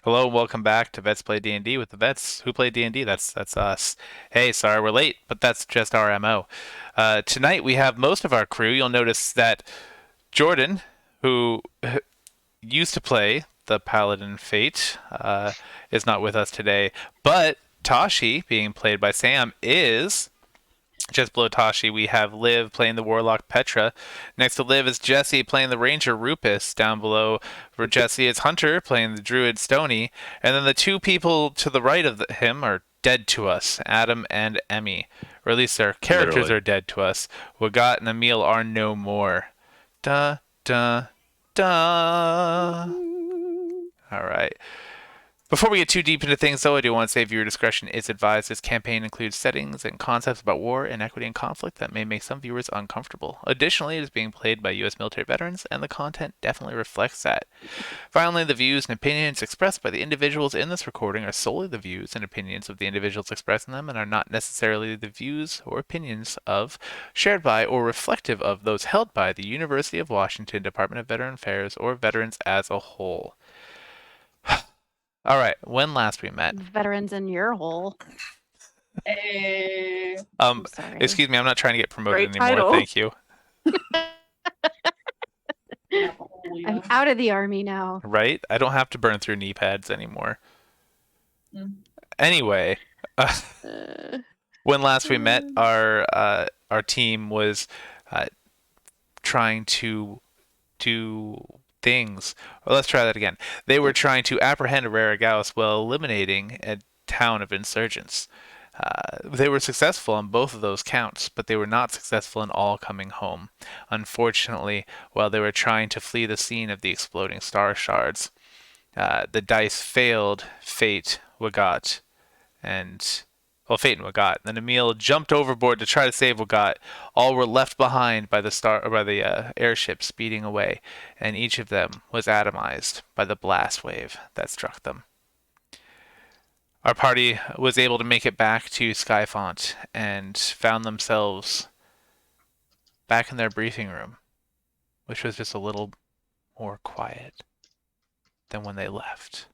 Hello, and welcome back to Vets Play D&D with the Vets who play D&D. That's us. Hey, sorry we're late, but that's just our MO. Tonight we have most of our crew. You'll notice that Jordan, who used to play the Paladin Fate, is not with us today, but Tashi, being played by Sam, is. Just below Tashi, we have Liv playing the Warlock Petra. Next to Liv is Jesse playing the Ranger Rupus. Down below for Jesse is Hunter playing the Druid Stony. And then the two people to the right of him are dead to us, Adam and Emmy. Or at least their characters Literally. are dead to us. Wagat and Emil are no more. Da, da, da. All right. Before we get too deep into things, though, I do want to say viewer discretion is advised. This campaign includes settings and concepts about war, inequity, and conflict that may make some viewers uncomfortable. Additionally, it is being played by U.S. military veterans, and the content definitely reflects that. Finally, the views and opinions expressed by the individuals in this recording are solely the views and opinions of the individuals expressing them and are not necessarily the views or opinions of, shared by, or reflective of those held by the University of Washington Department of Veteran Affairs or veterans as a whole. All right, when last we met. Veterans in your hole. Hey. Um, I'm sorry. excuse me, I'm not trying to get promoted Great anymore. title. Thank you. I'm out of the army now. Right? I don't have to burn through knee pads anymore. Mm. Anyway, Uh, when last we met, our team was trying to do things. Well, let's try that again. They were trying to apprehend Araragaos while eliminating a town of insurgents. They were successful on both of those counts, but they were not successful in all coming home. Unfortunately, while they were trying to flee the scene of the exploding star shards, the dice failed Fate, Wagat, and Fate and Wagat. Then Emil jumped overboard to try to save Wagat. All were left behind by the airship speeding away, and each of them was atomized by the blast wave that struck them. Our party was able to make it back to Skyfont and found themselves back in their briefing room, which was just a little more quiet than when they left.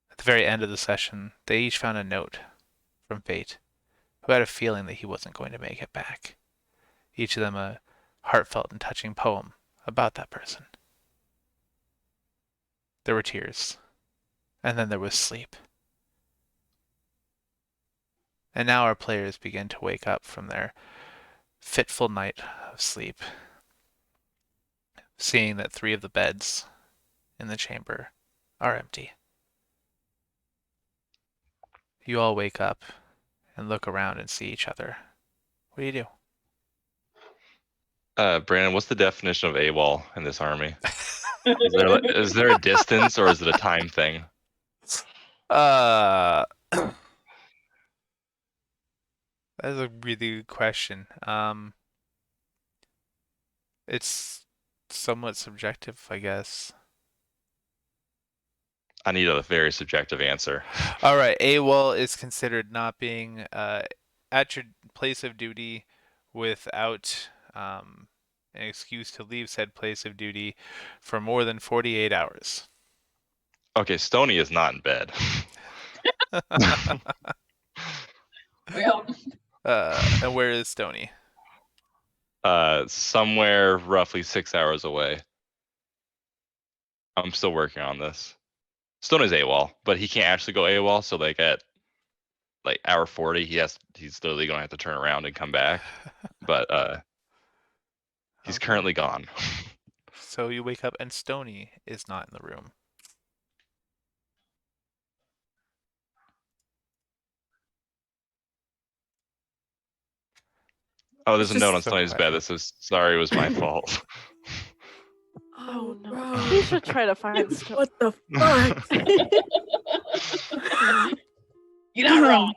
At the very end of the session, they each found a note from Fate, who had a feeling that he wasn't going to make it back. Each of them a heartfelt and touching poem about that person. There were tears, and then there was sleep. And now our players begin to wake up from their fitful night of sleep, seeing that 3 of the beds in the chamber are empty. You all wake up and look around and see each other. What do you do? Brandon, what's the definition of AWOL in this army? Is there a distance or is it a time thing? That is a really good question. It's somewhat subjective, I guess. I need a very subjective answer. All right, AWOL is considered not being at your place of duty without an excuse to leave said place of duty for more than 48 hours. Okay, Stony is not in bed. Well, And where is Stony? Somewhere roughly 6 hours away. I'm still working on this. Stony's AWOL, but he can't actually go AWOL, so at hour 40 he's literally gonna have to turn around and come back. But he's Okay. currently gone. So you wake up and Stony is not in the room. Oh, there's a It's note just on so Stony's bed quiet. that says, "Sorry, it was my fault." oh no. bro. We should try to find stuff. What the fuck? you're not wrong.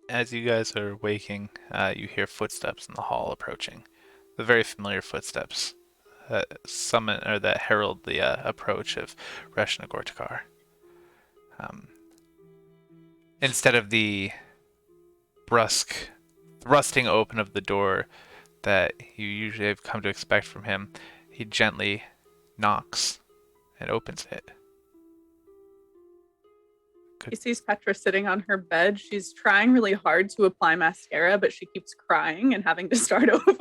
As you guys are waking, you hear footsteps in the hall approaching. The very familiar footsteps that herald the approach of Reshna Gortukar. Instead of the brusque thrusting open of the door that you usually have come to expect from him, he gently knocks and opens it. He sees Petra sitting on her bed. She's trying really hard to apply mascara, but she keeps crying and having to start over.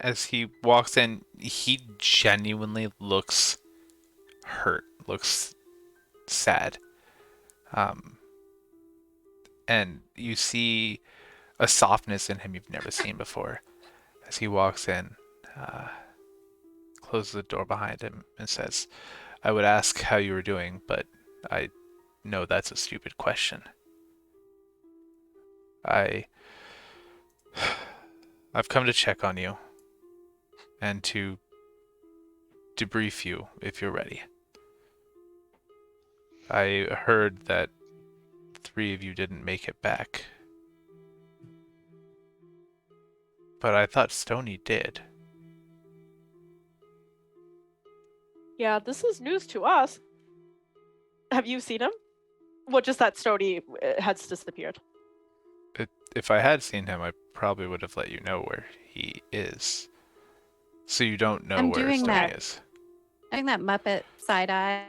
As he walks in, he genuinely looks hurt, looks sad. And you see a softness in him you've never seen before. As he walks in, closes the door behind him, and says, I would ask how you were doing, but I know that's a stupid question. I've come to check on you and to debrief you if you're ready. I heard that 3 of you didn't make it back. But I thought Stony did. Yeah, this is news to us. Have you seen him? Well, just that Stony has disappeared. If I had seen him, I probably would have let you know where he is. So you don't know I'm where doing Stony that. is. Doing that Muppet side eye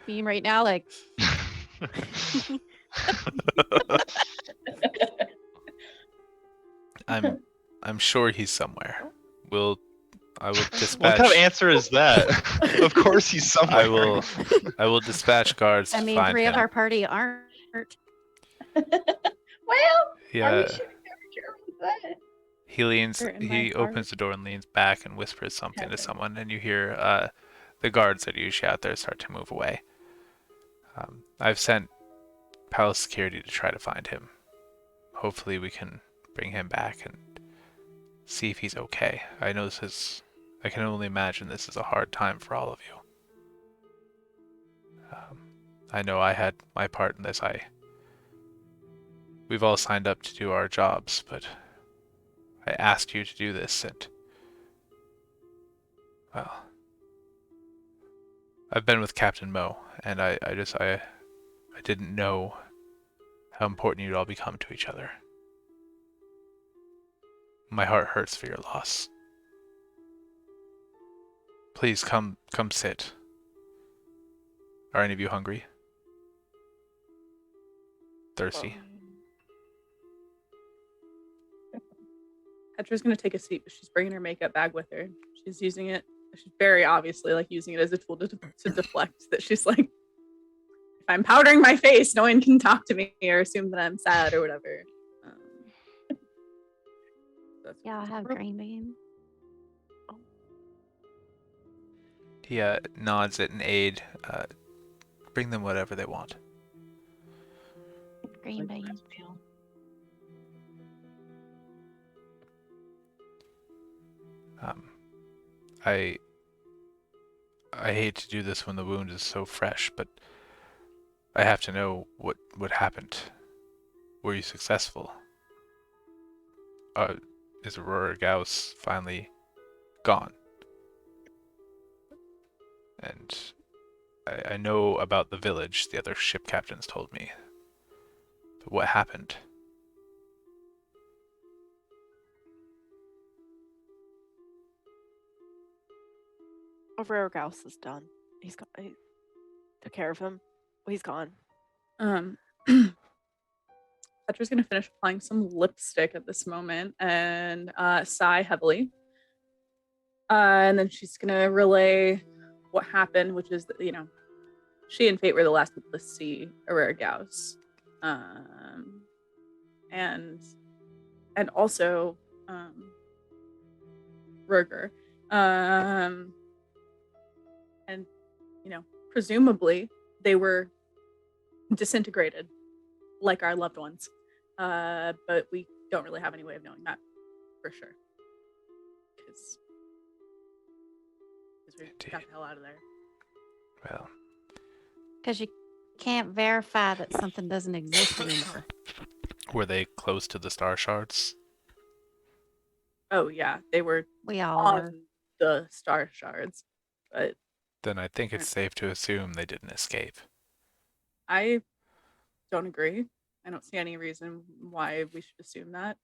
meme right now, like I'm sure he's somewhere. I will What dispatch. kind of answer is that? Of course he's somewhere. I will dispatch guards I to mean, find 3 him. of our party aren't. Well, Yeah. are we sure with that? He leans. They're in my He heart. opens the door and leans back and whispers something to Heaven. someone, and you hear the guards that are usually out there start to move away. I've sent palace security to try to find him. Hopefully, we can bring him back and see if he's okay. I know this is. I can only imagine this is a hard time for all of you. I know I had my part in this. We've all signed up to do our jobs, but I asked you to do this, and well, I've been with Captain Mo, and I didn't know how important you'd all become to each other. My heart hurts for your loss. Please come sit. Are any of you hungry? Thirsty? Petra's gonna take a seat, but she's bringing her makeup bag with her. She's using it. She's very obviously like using it as a tool to deflect. That she's like, if I'm powdering my face, no one can talk to me or assume that I'm sad or whatever. That's Yeah, I have green bean. He nods at an aide. Bring them whatever they want. Green bean. I hate to do this when the wound is so fresh, but I have to know what happened. Were you successful? Is Aurora Gauss finally gone? And I know about the village, the other ship captains told me. But what happened? Aurora Gauss is done. He's gone. I took care of him. He's gone. Petra's gonna finish applying some lipstick at this moment and sigh heavily. And then she's gonna relay what happened, which is that, she and Fate were the last people to see Aurora Gauss. And also Ruger. And presumably they were disintegrated like our loved ones. But we don't really have any way of knowing that for sure. Because we got the hell out of there. Well, Because you can't verify that something doesn't exist anymore. were they close to the star shards? Oh yeah, they were We all on were. the star shards. But Then I think it's safe to assume they didn't escape. I don't agree. I don't see any reason why we should assume that.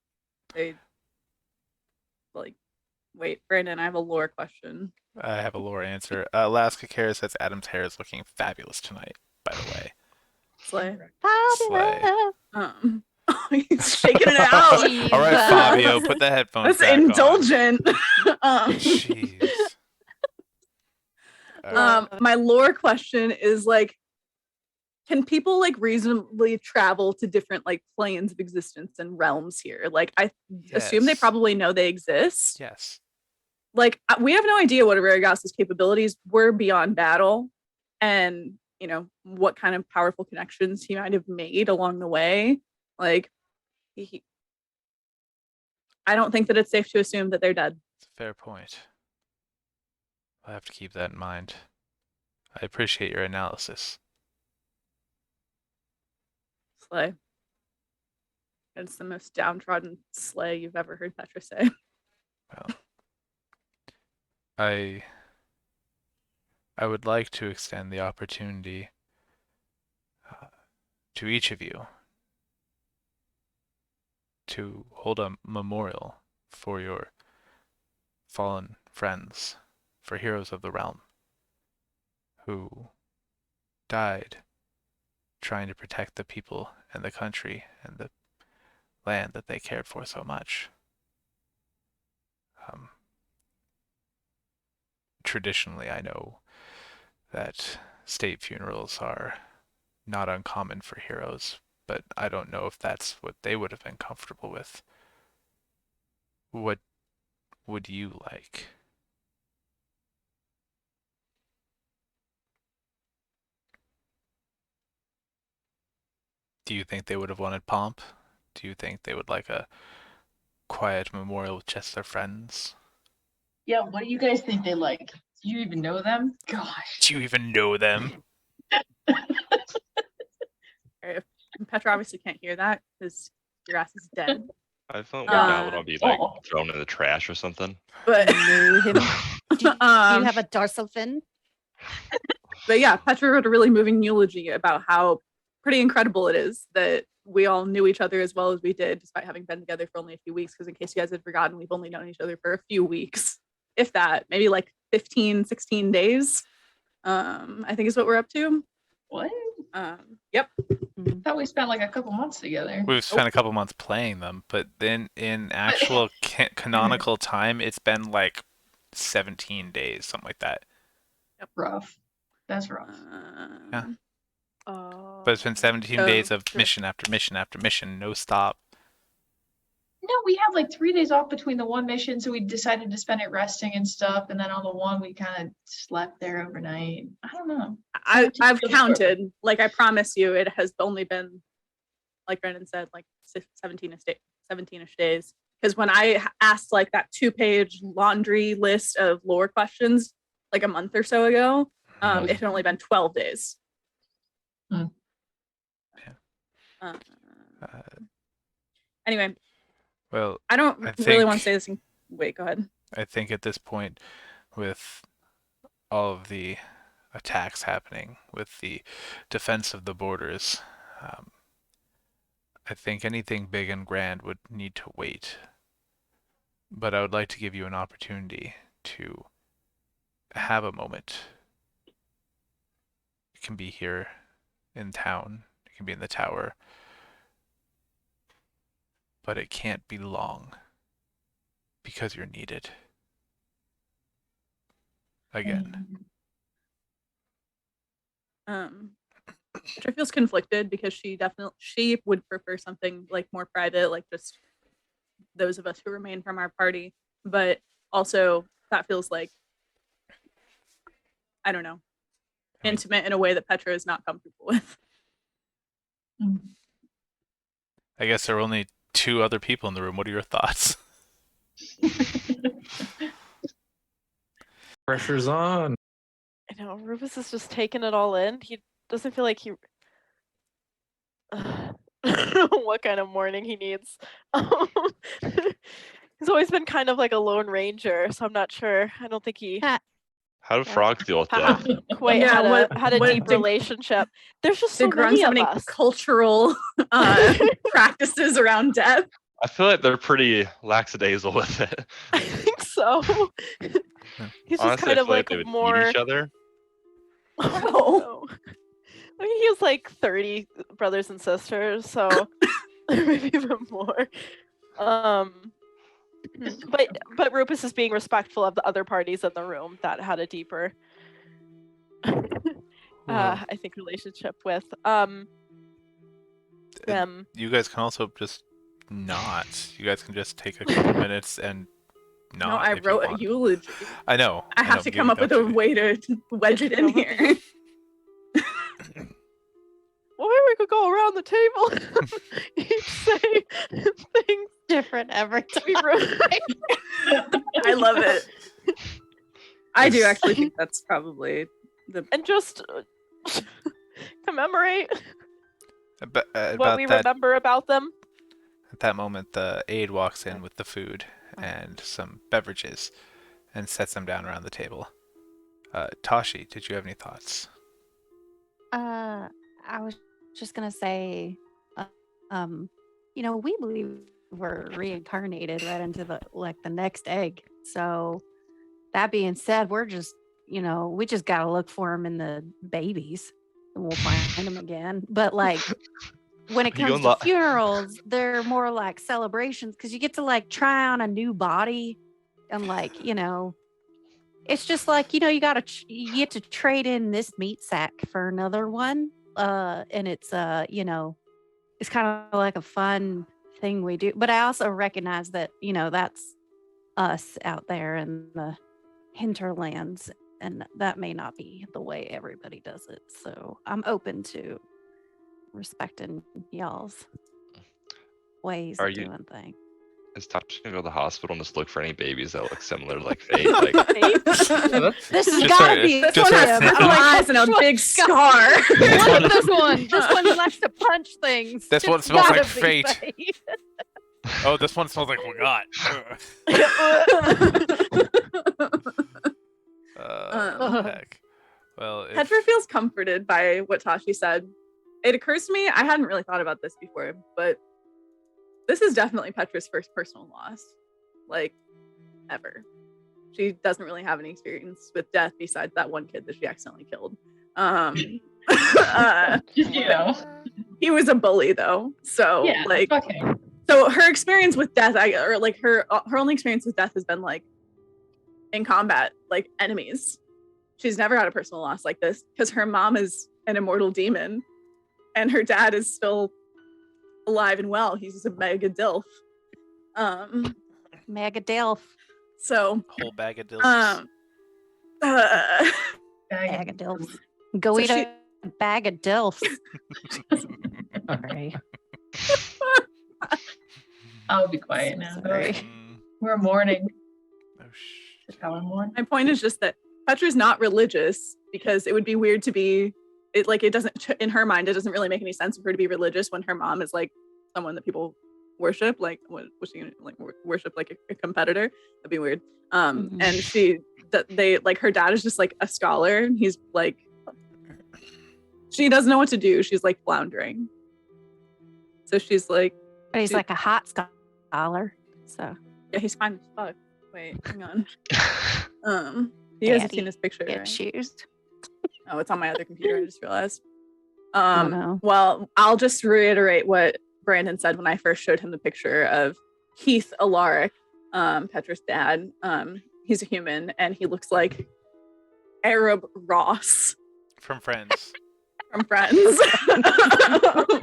Wait, Brandon, I have a lore question. I have a lore answer. Alaska Kara says Adam's hair is looking fabulous tonight, by the way. Slay. Slay. He's shaking it out. All right, Fabio, put the headphones That's back indulgent. on. Jeez. All right. My lore question is like, can people like reasonably travel to different like planes of existence and realms here? Like, I assume they Yes. probably know they exist. Yes. Like, we have no idea what Aragas's capabilities were beyond battle, and you know what kind of powerful connections he might have made along the way. Like, I don't think that it's safe to assume that they're dead. It's a fair point. I'll have to keep that in mind. I appreciate your analysis. Slay. It's the most downtrodden slay you've ever heard Petra say. Well, I would like to extend the opportunity to each of you to hold a memorial for your fallen friends, for heroes of the realm who died trying to protect the people and the country and the land that they cared for so much. Traditionally, I know that state funerals are not uncommon for heroes, but I don't know if that's what they would have been comfortable with. What would you like? Do you think they would have wanted pomp? Do you think they would like a quiet memorial with just their friends? Yeah, what do you guys think they like? Do you even know them? Gosh. Do you even know them? Petra obviously can't hear that because your ass is dead. I thought we would all be like oh. thrown in the trash or something. But Know him. Do you have a dorsal fin? But yeah, Petra wrote a really moving eulogy about how pretty incredible it is that we all knew each other as well as we did, despite having been together for only a few weeks. Because in case you guys had forgotten, we've only known each other for a few weeks, if that, maybe like 15, 16 days. I think is what we're up to. What? Yep. I thought we spent like a couple months together. We've spent a couple months playing them, but then in actual canonical time, it's been like 17 days, something like that. Rough. That's rough. Yeah. But it's been 17 Oh, days of sure. mission after mission after mission, no stop. No, we had like 3 days off between the one mission, so we decided to spend it resting and stuff. And then on the one, we kind of slept there overnight. I don't know. I've counted. Like, I promise you, it has only been, like Brendan said, like 17-ish days. Because when I asked like that 2-page laundry list of lore questions like a month or so ago, it had only been 12 days. Hmm. Anyway, Well, I don't I really want think- to say this. Wait, go ahead. I think at this point, with all of the attacks happening, with the defense of the borders, I think anything big and grand would need to wait. But I would like to give you an opportunity to have a moment. It can be here in town, it can be in the tower, but it can't be long because you're needed. Again. Petra feels conflicted because she would prefer something like more private, like just those of us who remain from our party. But also that feels like, I don't know, intimate in a way that Petra is not comfortable with. I guess there are only 2 other people in the room. What are your thoughts? Pressure's on. I know Rufus is just taking it all in. He doesn't feel like he. I don't know what kind of morning he needs. He's always been kind of like a lone ranger, so I'm not sure. I don't think he How do frogs deal with that? quite Yeah, had a what deep did- relationship. There's just so Did grunts many have of any us. cultural practices around death? I feel like they're pretty lackadaisical with it. I think so. He's just Honestly, kind I of feel like they would more. eat each other. Oh. I mean, he has like 30 brothers and sisters, so maybe even more. But Rufus is being respectful of the other parties in the room that had a deeper, Well, I think, relationship with them. you guys can also just not. You guys can just take a couple minutes and not. No, I if you wrote a want. eulogy. I know. I have know, to I'm come up giving with a it up way to wedge it in Get it over here. Well, maybe we could go around the table, each say things Different every time. we wrote. I love it. I do It's- actually think that's probably the And just commemorate what About we that, remember about them. at that moment, the aide walks in with the food Oh. and some beverages and sets them down around the table. Tashi, did you have any thoughts? I was just gonna say, we believe we're reincarnated right into the next egg. So that being said, we're just, we just gotta look for them in the babies, and we'll find them again. But like, when it You comes to unlock- funerals, they're more like celebrations because you get to like try on a new body, and like, it's just like, you get to trade in this meat sack for another one. And it's it's kind of like a fun thing we do. But I also recognize that, that's us out there in the hinterlands, and that may not be the way everybody does it. So I'm open to respecting y'all's ways Are of you- doing things. Is Tashi gonna go to the hospital and just look for any babies that look similar to like Fate? Like, This has Just got start- to be just This one start has sniffing. blue eyes and a big scar. Look at this one. This one likes to punch things. This one It's smells like gotta be fate. Oh, this one smells like Wagat. Heck. Well, if, Petra feels comforted by what Tashi said. It occurs to me, I hadn't really thought about this before, but this is definitely Petra's first personal loss, like, ever. She doesn't really have any experience with death besides that one kid that she accidentally killed. He was a bully though, so Yeah, like, okay. so her experience with death, her only experience with death has been like in combat, like enemies. She's never had a personal loss like this because her mom is an immortal demon, and her dad is still alive and well. He's a mega dilf. Mega Delph. So whole bag of dills. Bag of Delphs. Go So eat she- a bag of Delphs. Sorry. I'll be quiet now. Sorry. We're mourning. Oh, That's how I mourn. my point is just that Petra's not religious because it would be weird to be. It doesn't in her mind. It doesn't really make any sense for her to be religious when her mom is like someone that people worship. Like, what was she gonna like worship like a competitor? That'd be weird. And they like her dad is just like a scholar. And he's like, she doesn't know what to do. She's like floundering. So she's like, But he's she- like a hot scholar. So yeah, he's fine as fuck. Wait, hang on. You guys have Daddy, seen his picture, get right? shoes. Oh, it's on my other computer. I just realized. Oh, no. Well, I'll just reiterate what Brandon said when I first showed him the picture of Keith Alaric, Petra's dad. He's a human, and he looks like Arab Ross From Friends. from Friends. He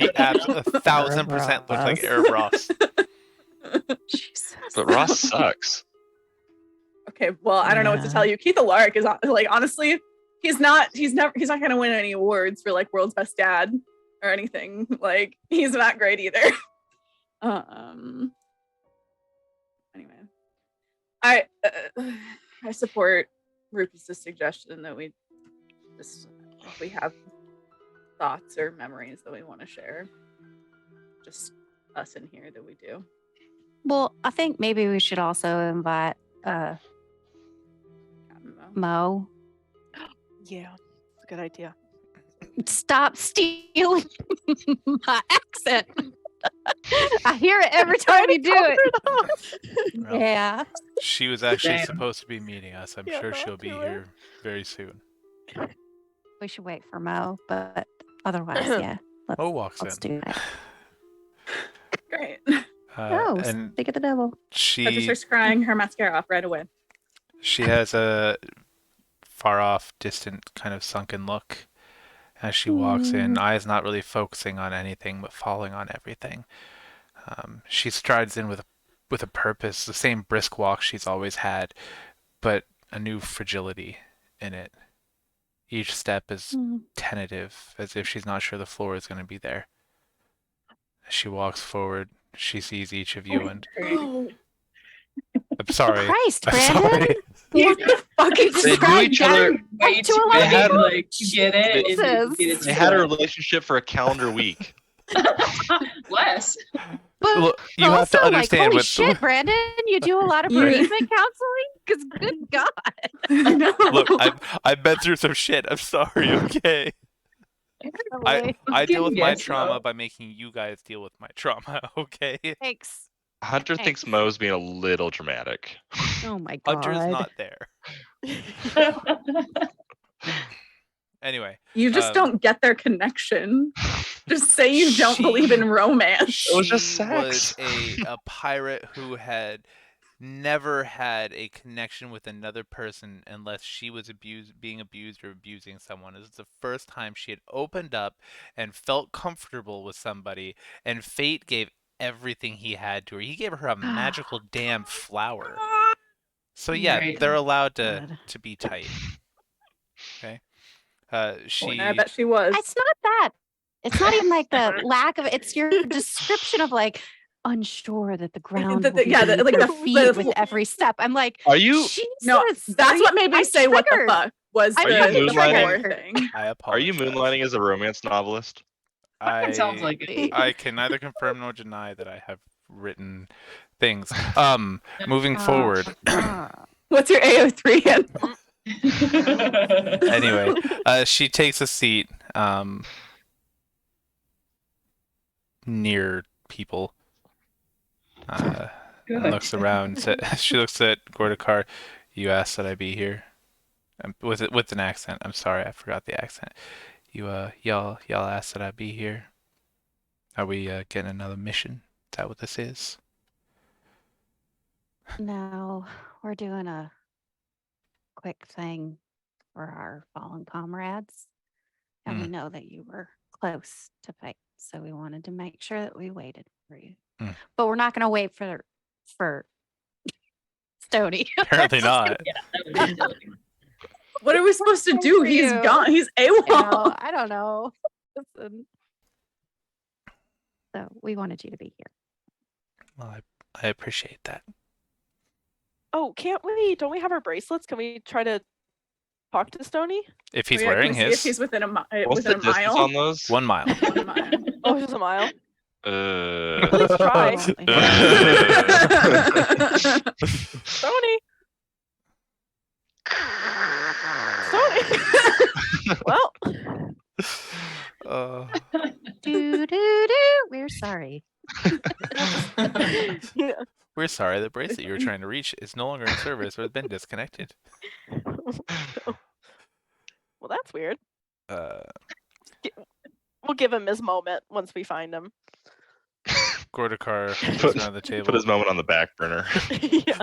1,000% looked like Arab Ross. Jesus. but Ross sucks. Okay, well, I don't know what to Yeah. tell you. Keith Alaric is like, honestly, he's not gonna win any awards for like world's best dad or anything. Like, he's not great either. Anyway, I support Rufus's suggestion that we just, if we have thoughts or memories that we want to share, just us in here, that we do. Well, I think maybe we should also invite Mo. Yeah, it's a good idea. Stop stealing my accent. I hear it every time you do it. Well, Yeah. She was actually Damn. supposed to be meeting us. I'm Yeah, sure not she'll be to it. here very soon. We should wait for Mo, but otherwise, yeah. Mo walks Let's in. do it. Great. Oh, And speak of the devil. Petra she starts crying her mascara off right away. has a far off, distant, kind of sunken look as she walks in, eyes not really focusing on anything but falling on everything. She strides in with a purpose, the same brisk walk she's always had, but a new fragility in it. Each step is tentative, as if she's not sure the floor is going to be there. As she walks forward, she sees each of you, and Oh, I'm sorry. Christ, I'm Brandon. sorry. what the fuck is They this? knew each other. Way to too a lot of many, people. like, you get it. and you Jesus. get it They too had a much. relationship for a calendar week. Less. But Look, you also, have to like, understand holy what shit, Brandon, you do a lot of Yeah. bereavement counseling? Because good God. No. Look, I've been through some shit. I'm sorry, okay? I deal with my Yes, trauma though. by making you guys deal with my trauma, okay? Thanks. Hunter thinks Mo's being a little dramatic. Oh my God. Hunter's not there. Anyway, You just don't get their connection. Just say you don't She- believe in romance. It was just she was sex. a pirate who had never had a connection with another person unless she was being abused or abusing someone. This is the first time she had opened up and felt comfortable with somebody, and fate gave everything he had to her. He gave her a magical damn flower. So yeah, Right. they're allowed to God. be tight. Okay. And I bet she was. It's not that. It's not even like the lack of it's your description of like unsure that the ground will be yeah, beneath like your the feet with every step. I'm like, Are you No, Jesus, that's what made me I'm say what the triggered. fuck was I'm Are you the moonlighting? floor thing. I apologize. are you moonlighting as a romance novelist? It sounds like it. I can neither confirm nor deny that I have written things. Moving forward. What's your AO3 handle? Anyway, she takes a seat near people. And Good. looks around. She looks at Gortukar. You asked that I be here. With an accent. I'm sorry, I forgot the accent. Y'all asked that I be here. Are we getting another mission? Is that what this is? No, we're doing a quick thing for our fallen comrades. And we know that you were close to fate. So we wanted to make sure that we waited for you. But we're not going to wait for Stony. Apparently not. Yeah, that would be silly. What are we supposed to do? for He's you. gone. He's You AWOL. know, I don't know. Listen. So we wanted you to be here. Well, I appreciate that. Oh, can't we? Don't we have our bracelets? Can we try to talk to Stony? If he's Oh, yeah, wearing can we see if his, he's within a, What's the within a distance mile. on those? 1 mile. 1 mile. Oh, just a mile. Uh, Let's try. Oh, Stony. Stony. Well, do, do, do. We're sorry. We're sorry, the bracelet you were trying to reach is no longer in service or has been disconnected. well, that's weird. Uh, We'll give him his moment once we find him. Gortukar looks Put- around the table. Put his moment on the back burner. Yeah.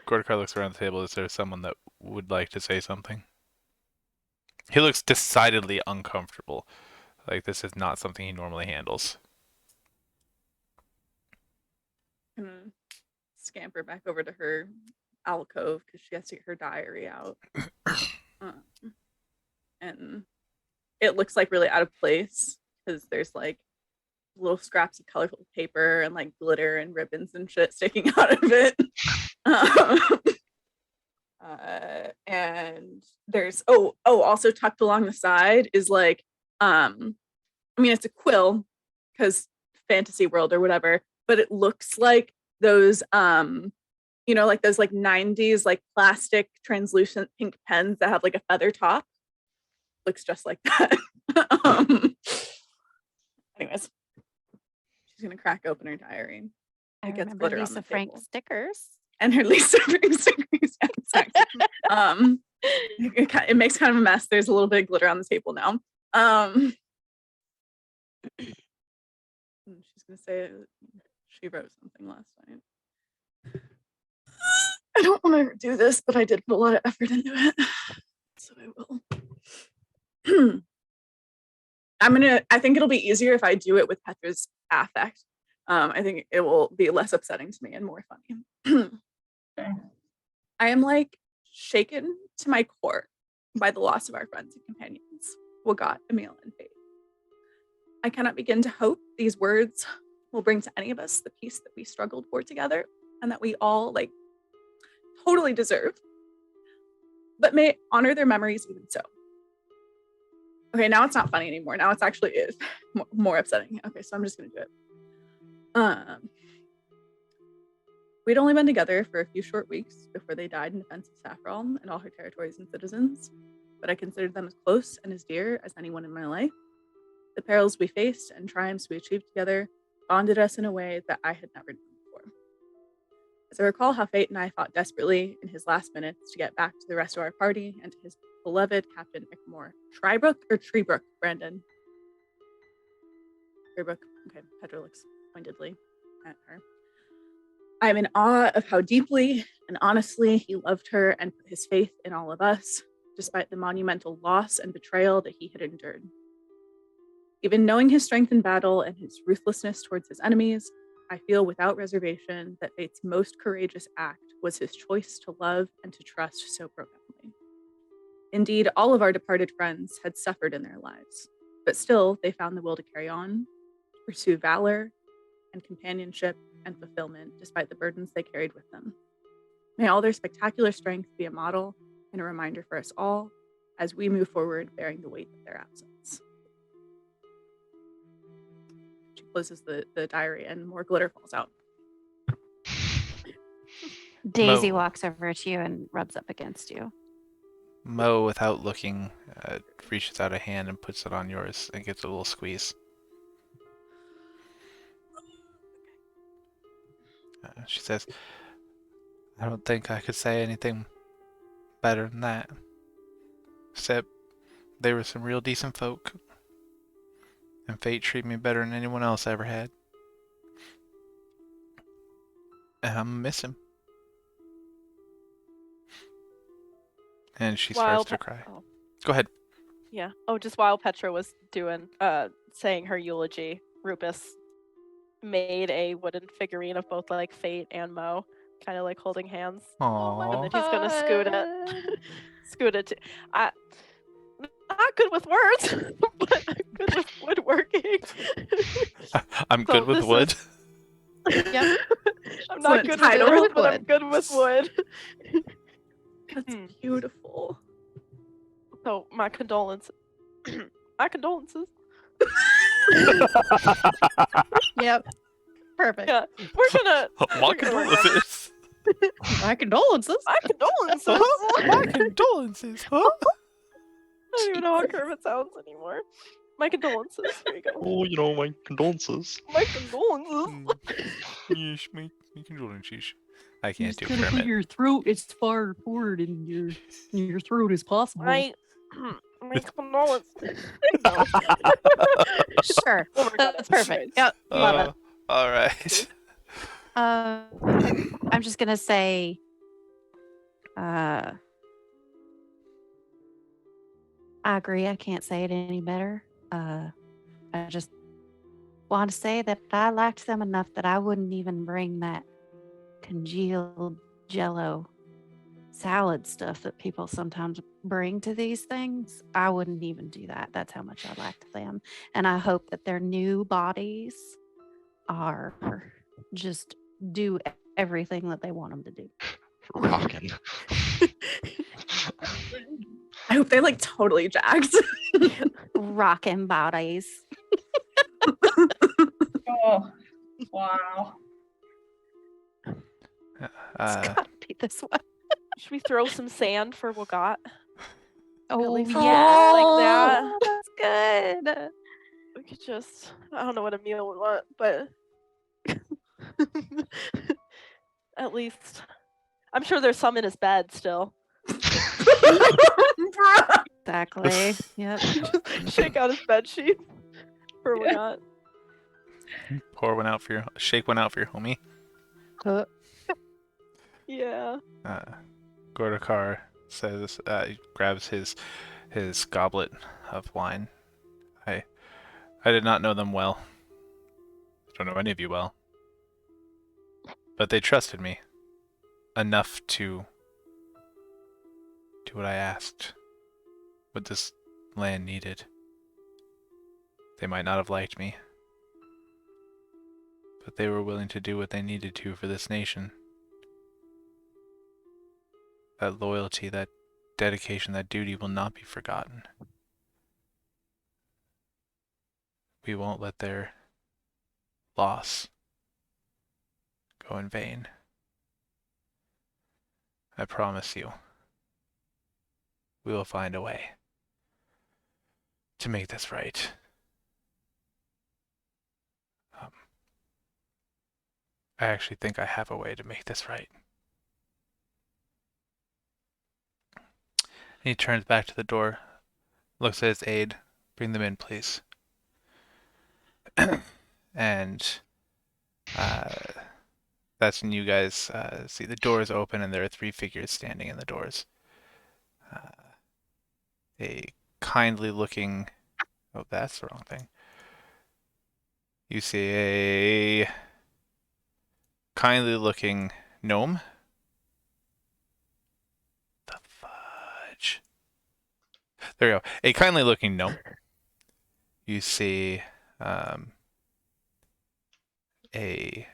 Gortukar looks around the table. Is there someone that would like to say something? He looks decidedly uncomfortable. Like this is not something he normally handles. Gonna scamper back over to her alcove because she has to get her diary out. And it looks like really out of place because there's like little scraps of colorful paper and like glitter and ribbons and shit sticking out of it. And there's also tucked along the side is like I mean it's a quill because fantasy world or whatever, but it looks like those like those like 90s like plastic translucent pink pens that have like a feather top. Looks just like that. Anyways, she's She's gonna crack open her diary. I It gets remember glitter on Lisa the Frank table. stickers. And her Lisa Frank stickers. Yeah, exactly. It makes kind of a mess. There's a little bit of glitter on the table now. She's gonna say she wrote something last night. I don't want to do this, but I did put a lot of effort into it, so I will. I think it'll be easier if I do it with Petra's affect. I think it will be less upsetting to me and more funny. Okay. I am like shaken to my core by the loss of our friends and companions, Wagat, Emil, and Faith. I cannot begin to hope these words will bring to any of us the peace that we struggled for together and that we all like totally deserve, but may honor their memories even so. Okay, now it's not funny anymore. Now it's actually more upsetting. Okay, so I'm just gonna do it. We'd only been together for a few short weeks before they died in defense of Saffron and all her territories and citizens, but I considered them as close and as dear as anyone in my life. The perils we faced and triumphs we achieved together bonded us in a way that I had never known before. As I recall how Fate and I fought desperately in his last minutes to get back to the rest of our party and to his beloved Captain Ickmore. Trybrook or Treebrook, Brandon? Treebrook. Okay, Petra looks pointedly at her. I am in awe of how deeply and honestly he loved her and put his faith in all of us, despite the monumental loss and betrayal that he had endured. Even knowing his strength in battle and his ruthlessness towards his enemies, I feel without reservation that Fate's most courageous act was his choice to love and to trust so profoundly. Indeed, all of our departed friends had suffered in their lives, but still they found the will to carry on, to pursue valor and companionship and fulfillment despite the burdens they carried with them. May all their spectacular strength be a model and a reminder for us all as we move forward bearing the weight of their absence. She closes the diary and more glitter falls out. Daisy Mo. walks over to you and rubs up against you. Mo, without looking, reaches out a hand and puts it on yours and gives it a little squeeze. She says, I don't think I could say anything better than that. Except they were some real decent folk. And Fate treated me better than anyone else I ever had. And I'm gonna miss him. And she starts to cry. Oh. Go ahead. Yeah. Oh, just while Petra was doing saying her eulogy, Rupus made a wooden figurine of both like Fate and Mo, kind of like holding hands. Aww. And then he's gonna scoot it. Scoot it. Not good with words, but I'm good with woodworking. I'm So good with this wood. Yep. I'm not Excellent good title. with wood, but I'm good with wood. That's beautiful. So my condolences. My condolences. Yep. Perfect. Yeah, we're gonna. My condolences. My condolences. My condolences. My condolences, huh? I don't even know how Kermit sounds anymore. My condolences. There you go. Oh, you know, my condolences. My condolences. Yes, my condolences. I can't do Just kind of put Kermit. your throat as far forward in your throat as possible. My condolences. No. Sure. Oh my God, That's perfect. Yep. Love it. All right. I'm just gonna say, I agree. I can't say it any better. I just want to say that I liked them enough that I wouldn't even bring that congealed jello salad stuff that people sometimes bring to these things. I wouldn't even do that. That's how much I liked them. And I hope that their new bodies are just do everything that they want them to do. Rockin'. I hope they like totally jacked. Rockin' bodies. Oh, wow. It's gotta be this one. Should we throw some sand for Wagat? Oh least yeah, like that. That's good. We could just. I don't know what Emil would want, but At least, I'm sure there's some in his bed still. Exactly. Yep. Shake out his bed sheet for whatnot. Pour one out for your, shake one out for your homie. Yeah. Gortukar says, grabs his goblet of wine. I did not know them well. I don't know any of you well. But they trusted me enough to do what I asked. What this land needed. They might not have liked me, but they were willing to do what they needed to for this nation. That loyalty, that dedication, that duty will not be forgotten. We won't let their loss go in vain. I promise you, we will find a way to make this right. I actually think I have a way to make this right. He turns back to the door, looks at his aide. Bring them in, please. And that's when you guys see the doors open and there are 3 figures standing in the doors. A kindly looking... Oh, that's the wrong thing. You see a kindly looking gnome. The fudge. There you go. A kindly looking gnome. You see a... Wait,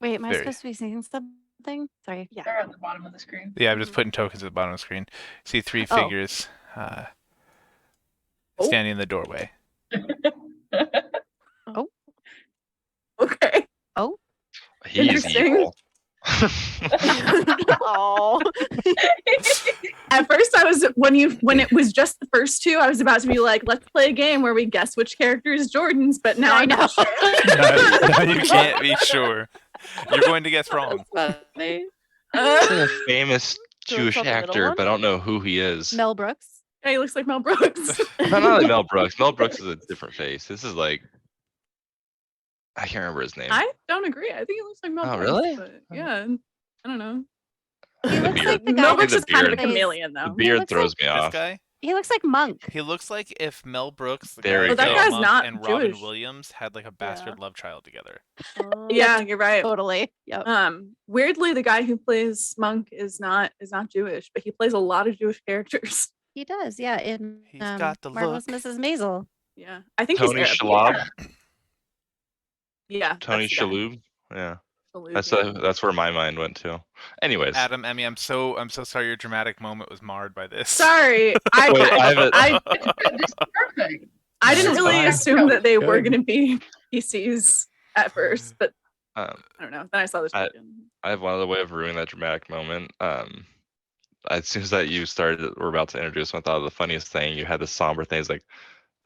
am I Very. supposed to be seeing something? Sorry. Yeah. They're at the bottom of the screen. Yeah, I'm just putting tokens at the bottom of the screen. See 3 Oh. figures standing in the doorway. Okay. He's Interesting. evil. Oh. At first, I was when it was just the first 2, I was about to be like, let's play a game where we guess which character is Jordan's, but now I I'm not know. sure. No, you can't be sure. You're going to guess wrong. Funny. A famous Doing Jewish something middle actor, one? but I don't know who he is. Mel Brooks. Hey, he looks like Mel Brooks. Not like Mel Brooks. Mel Brooks is a different face. This is like I can't remember his name. I don't agree. I think it looks like Mel Oh, Brooks. really? But yeah, I don't know. He looks like the guy Mel that Brooks is kind of a beard. chameleon, The though. beard looks throws me This off. guy, He looks like Monk. he looks like if Mel Brooks, the There guy you who go. played That guy's Monk, not and Robin Jewish. Williams had like a bastard love child together. Yeah, you're right. Totally. Yep. Weirdly, the guy who plays Monk is not Jewish, but he plays a lot of Jewish characters. He does. Yeah. In He's got the Marvelous look. Mrs. Maisel. Yeah, I think Tony he's Shalhoub. Arab. Yeah, Tony that's the guy. Shalhoub. Yeah. Shalhoub, yeah. That's where my mind went to. Anyways. Adam, Emmy, I'm so sorry your dramatic moment was marred by this. Sorry, Wait, I have a- This is perfect. I didn't It's really fine. assume that they were Good. going to be PCs at first, but Um, I don't know. Then I saw this. I have one other way of ruining that dramatic moment. As soon as that you started, we're about to introduce him, I thought of the funniest thing. You had the somber things like,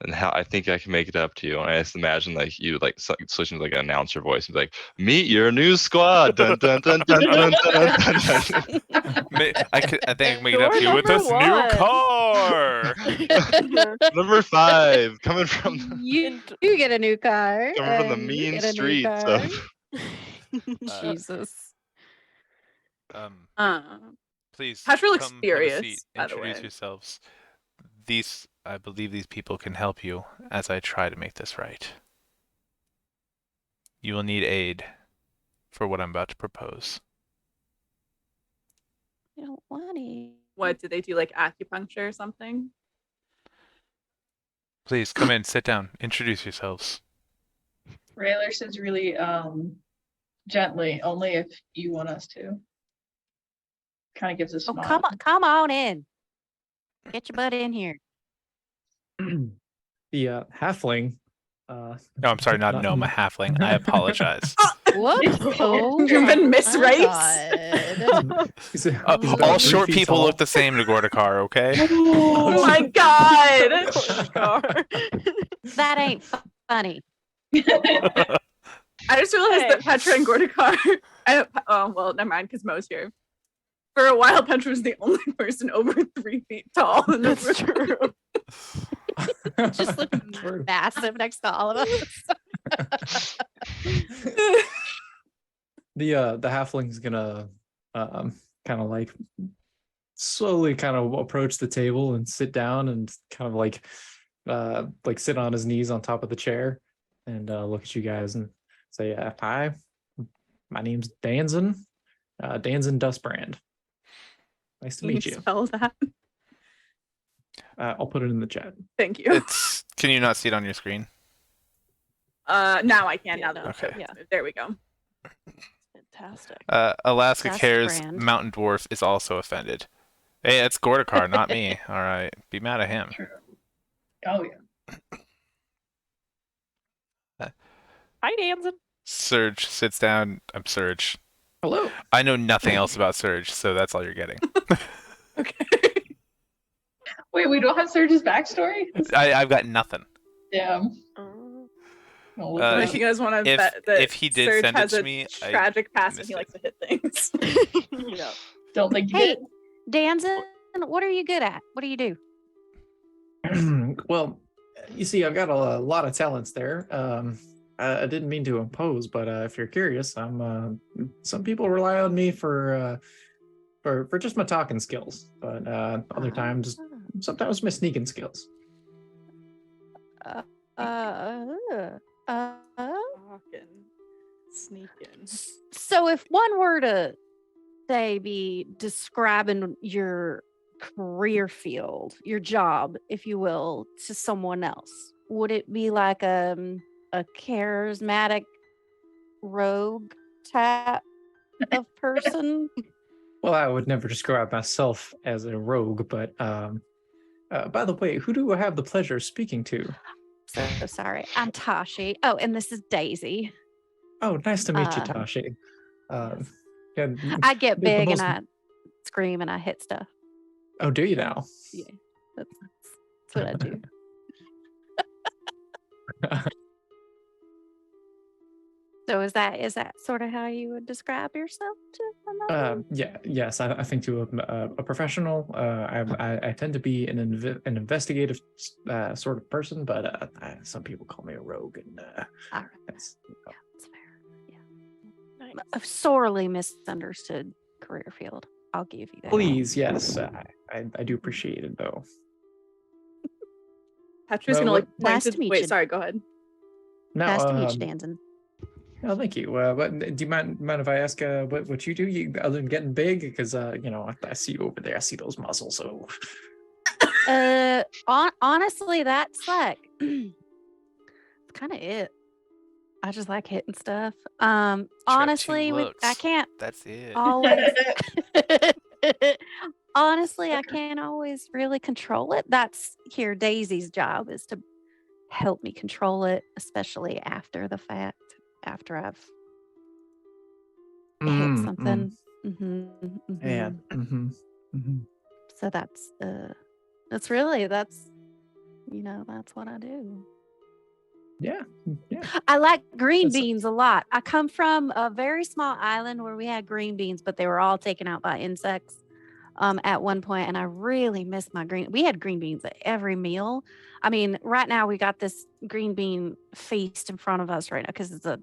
and how I think I can make it up to you. And I just imagine like you like switching to like an announcer voice and be like, meet your new squad. Dun, dun, dun, dun, dun, dun, dun, dun. I think I can make it up to you with Door this number new one. car. Number 5, coming from the, You get a new car. coming from the and you mean get a new streets car. of. Jesus. Please Patrick looks come have a furious, seat. by the Introduce way. yourselves. I believe these people can help you as I try to make this right. You will need aid for what I'm about to propose. I don't want it. What did they do? Like acupuncture or something? Please come in, sit down, introduce yourselves. Rayler says really gently, only if you want us to. Kind of gives a Oh, smile. come on in. Get your butt in here. The halfling. No, I'm sorry, not Not- gnome, a halfling. I apologize. Whoops. Oh, You've been my misraced. God. He's about All 3 short feet people tall. look the same to Gortukar, okay? Oh my god! That ain't funny. I I just realized Hey. that Petra and Gortukar. Oh well, never mind, because Mo's here. For a while, Petra was the only person over 3 feet tall in the That's room. true. Just look True. massive next to all of us. The halfling's gonna kind of like slowly kind of approach the table and sit down and kind of like sit on his knees on top of the chair and look at you guys and say, "Hi, my name's Danzin, Danzin Dustbrand. Nice to Can you meet you." spell that? I'll put it in the chat. Thank you. It's. Can you not see it on your screen? Now I can. Yeah, Now that no, the chat yeah. is moved. There we go. Fantastic. Alaska Dust Care's brand. mountain dwarf is also offended. Hey, that's Gortukar, not me. All right, be mad at him. True. Oh yeah. Hi, Danzin. Surge sits down. I'm Surge. Hello. I know nothing else about Surge, so that's all you're getting. Okay. Wait, we don't have Serge's backstory? I've got nothing. Damn. Oh. I'll look Uh, it Unless up. you guys want to if- bet that if he did Serge send it has to a me, I tragic past and missed he it. likes to hit things. Yeah. Don't think you Hey, did. Danzin, what are you good at? What do you do? Well, you see, I've got a lot of talents there. I didn't mean to impose, but if you're curious, I'm. Some people rely on me for just my talking skills, but other times, sometimes my sneaking skills. Talking, sneaking. So if one were to say be describing your career field, your job, if you will, to someone else, would it be like a charismatic rogue type of person? Well, I would never describe myself as a rogue, but by the way, who do I have the pleasure of speaking to? So sorry. I'm Tashi. Oh, and this is Daisy. Oh, nice to meet you, Uh, Tashi. yes. Yeah, I get the big most- and I scream and I hit stuff. Oh, do you now? Yeah, that's what I do. So is that sort of how you would describe yourself to another? Yes, I think to a professional. I tend to be an investigative sort of person, but some people call me a rogue, and All right. that's Yeah, that's fair. Yeah. Nice. A sorely misunderstood career field. I'll give you that. please, yes, I do appreciate it though. Petra's No, gonna like what- Nice point to meet Wait, you. sorry. Go ahead. Now, Nice to meet you, Danzin. oh, thank you. But do you mind if I ask what you do? Other than getting big, because I see you over there. I see those muscles. So Honestly, that's like kind of it. I just like hitting stuff. Honestly, I looks. can't That's it. always. Honestly, I can't always really control it. That's here. Daisy's job is to help me control it, especially after the fact, after I've hit something. Yeah. So that's that's what I do. Yeah. I like green That's- beans a lot. I come from a very small island where we had green beans, but they were all taken out by insects at one point, and I really miss my green. We had green beans at every meal. I mean, right now we got this green bean feast in front of us right now because it's a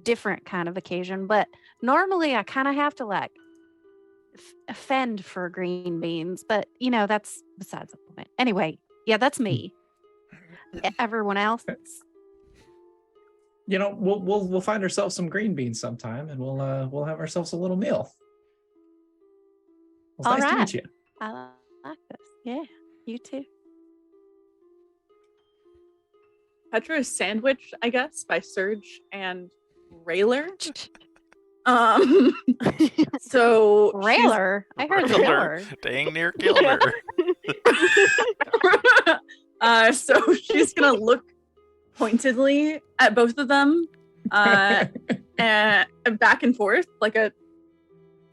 different kind of occasion. But normally I kind of have to like fend for green beans, but that's besides the point. Anyway, yeah, that's me. Everyone else. We'll find ourselves some green beans sometime, and we'll have ourselves a little meal. It's All nice to right. meet you. I like this. Yeah, you too. Petra is sandwiched, I guess, by Surge and Railer. So she's- Railer. I heard the Railer. word. Dang near killed her. So she's gonna look pointedly at both of them, and back and forth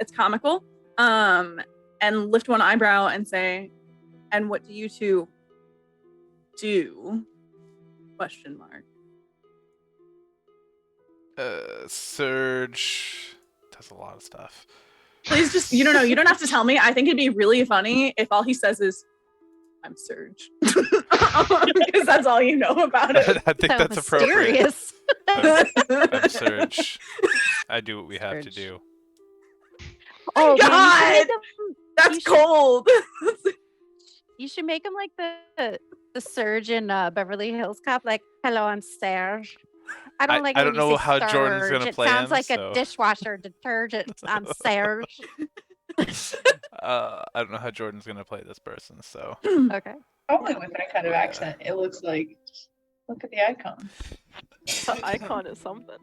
it's comical, and lift one eyebrow and say, "And what do you two do?" Question mark. Surge does a lot of stuff. Please just you don't have to tell me. I think it'd be really funny if all he says is I'm Surge. Because that's all you know about it. I think So that's appropriate. mysterious. I'm Surge. I do what we have to Surge. do. Oh man, God! That's you should- cold. you should make him like the Surge in Beverly Hills Cop. Like, hello, I'm Serge. I don't like. I it when don't you know say how Jordan's Surge. gonna It play sounds him, like so- a dishwasher detergent. I'm Serge. I don't know how Jordan's gonna play this person, so Okay. Probably with that kind of Yeah. accent, it looks like. Look at the icon. The icon is something.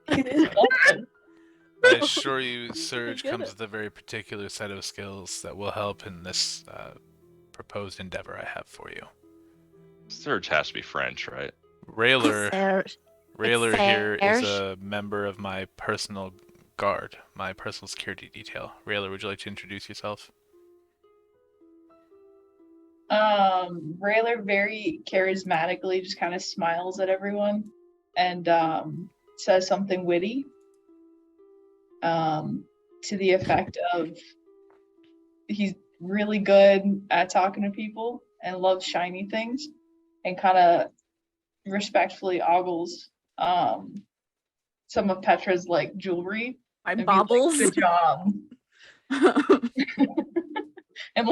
It is something. I assure you, Surge get comes it. with a very particular set of skills that will help in this proposed endeavor I have for you. Surge has to be French, right? Railer, Serge. Railer here is Serge. a member of my personal guard, my personal security detail. Railer, would you like to introduce yourself? Rayler very charismatically just kind of smiles at everyone and says something witty. To the effect of he's really good at talking to people and loves shiny things and kind of respectfully ogles some of Petra's like jewelry. My and be like, baubles. good job. And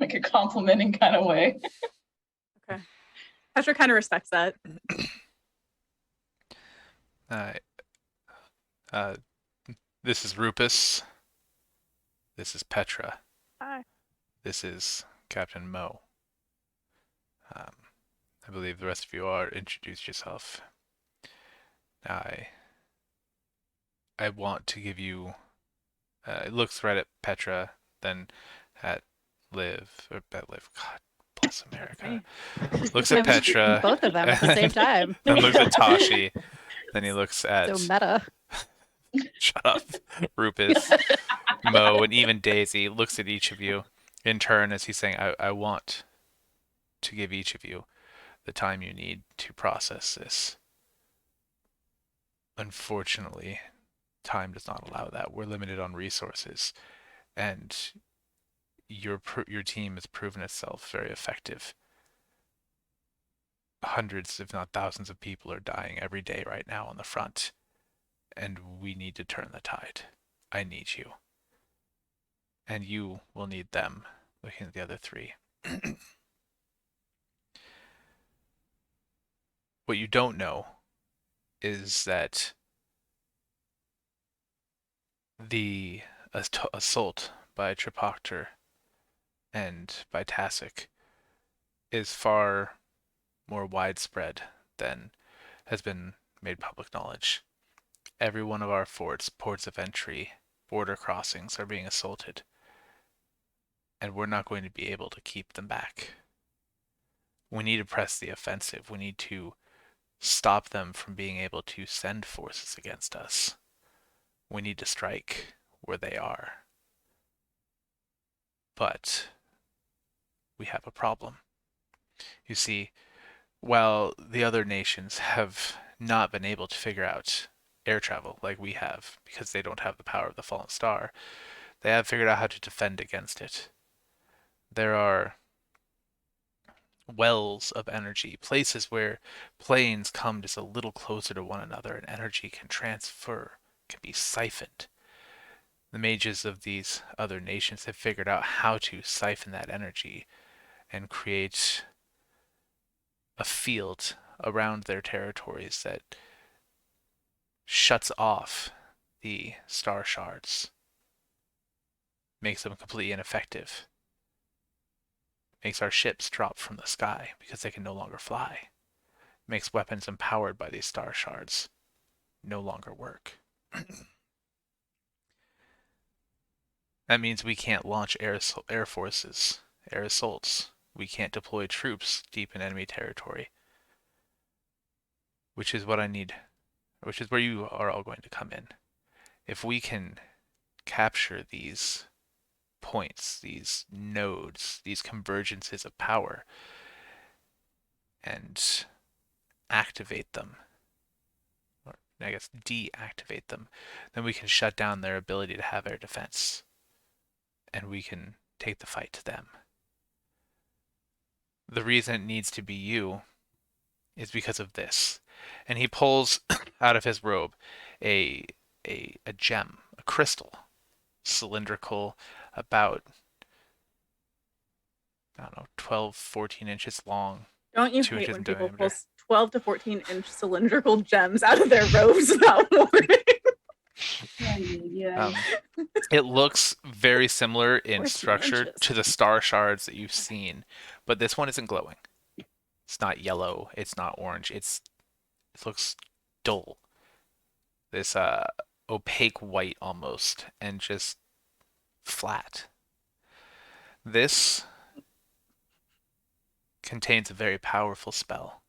like a complimenting kind of way. Okay. Petra kind of respects that. This is Rupus. This is Petra. Hi. This is Captain Mo. I believe the rest of you are introduced yourself. I want to give you. It looks right at Petra, then at Liv, or at Liv. God bless America. Looks at Petra, Both of them at the same time. then looks at Tashi, then he looks at. So meta. Shut up, Rupus, Mo, and even Daisy looks at each of you in turn as he's saying, I want to give each of you the time you need to process this. Unfortunately, time does not allow that. We're limited on resources, and your team has proven itself very effective. Hundreds, if not thousands, of people are dying every day right now on the front, and we need to turn the tide. I need you, and you will need them. Looking at the other three. What you don't know is that the assault by Tripoctor and by Tasik is far more widespread than has been made public knowledge. Every one of our forts, ports of entry, border crossings are being assaulted, and we're not going to be able to keep them back. We need to press the offensive. We need to stop them from being able to send forces against us. We need to strike where they are. But we have a problem. You see, while the other nations have not been able to figure out air travel like we have, because they don't have the power of the fallen star, they have figured out how to defend against it. There are wells of energy, places where planes come just a little closer to one another and energy can transfer, can be siphoned. The mages of these other nations have figured out how to siphon that energy and create a field around their territories that shuts off the star shards, makes them completely ineffective, makes our ships drop from the sky because they can no longer fly, makes weapons empowered by these star shards no longer work. That means we can't launch air forces, air assaults. We can't deploy troops deep in enemy territory, which is what I need, which is where you are all going to come in. If we can capture these points, these nodes, these convergences of power, and activate them I guess, deactivate them, then we can shut down their ability to have air defense. And we can take the fight to them. The reason it needs to be you is because of this. And he pulls out of his robe a gem, a crystal, cylindrical, about, I don't know, 12, 14 inches long. Don't you 2 hate inches when in people diameter. pull 12 to 14-inch cylindrical gems out of their robes without warning? Yeah. It looks very similar in 14 structure inches. to the star shards that you've seen, but this one isn't glowing. It's not yellow. It's not orange. It looks dull. This opaque white almost, and just flat. This contains a very powerful spell.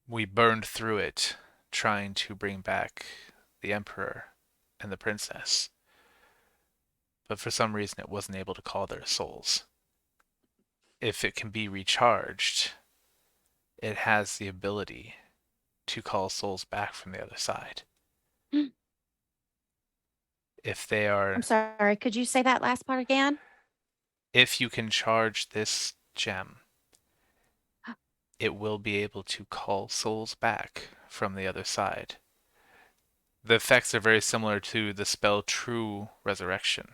We burned through it trying to bring back the Emperor and the Princess, but for some reason it wasn't able to call their souls. If it can be recharged, it has the ability to call souls back from the other side. If they are, I'm sorry. Could you say that last part again? if you can charge this gem, it will be able to call souls back from the other side. The effects are very similar to the spell True Resurrection,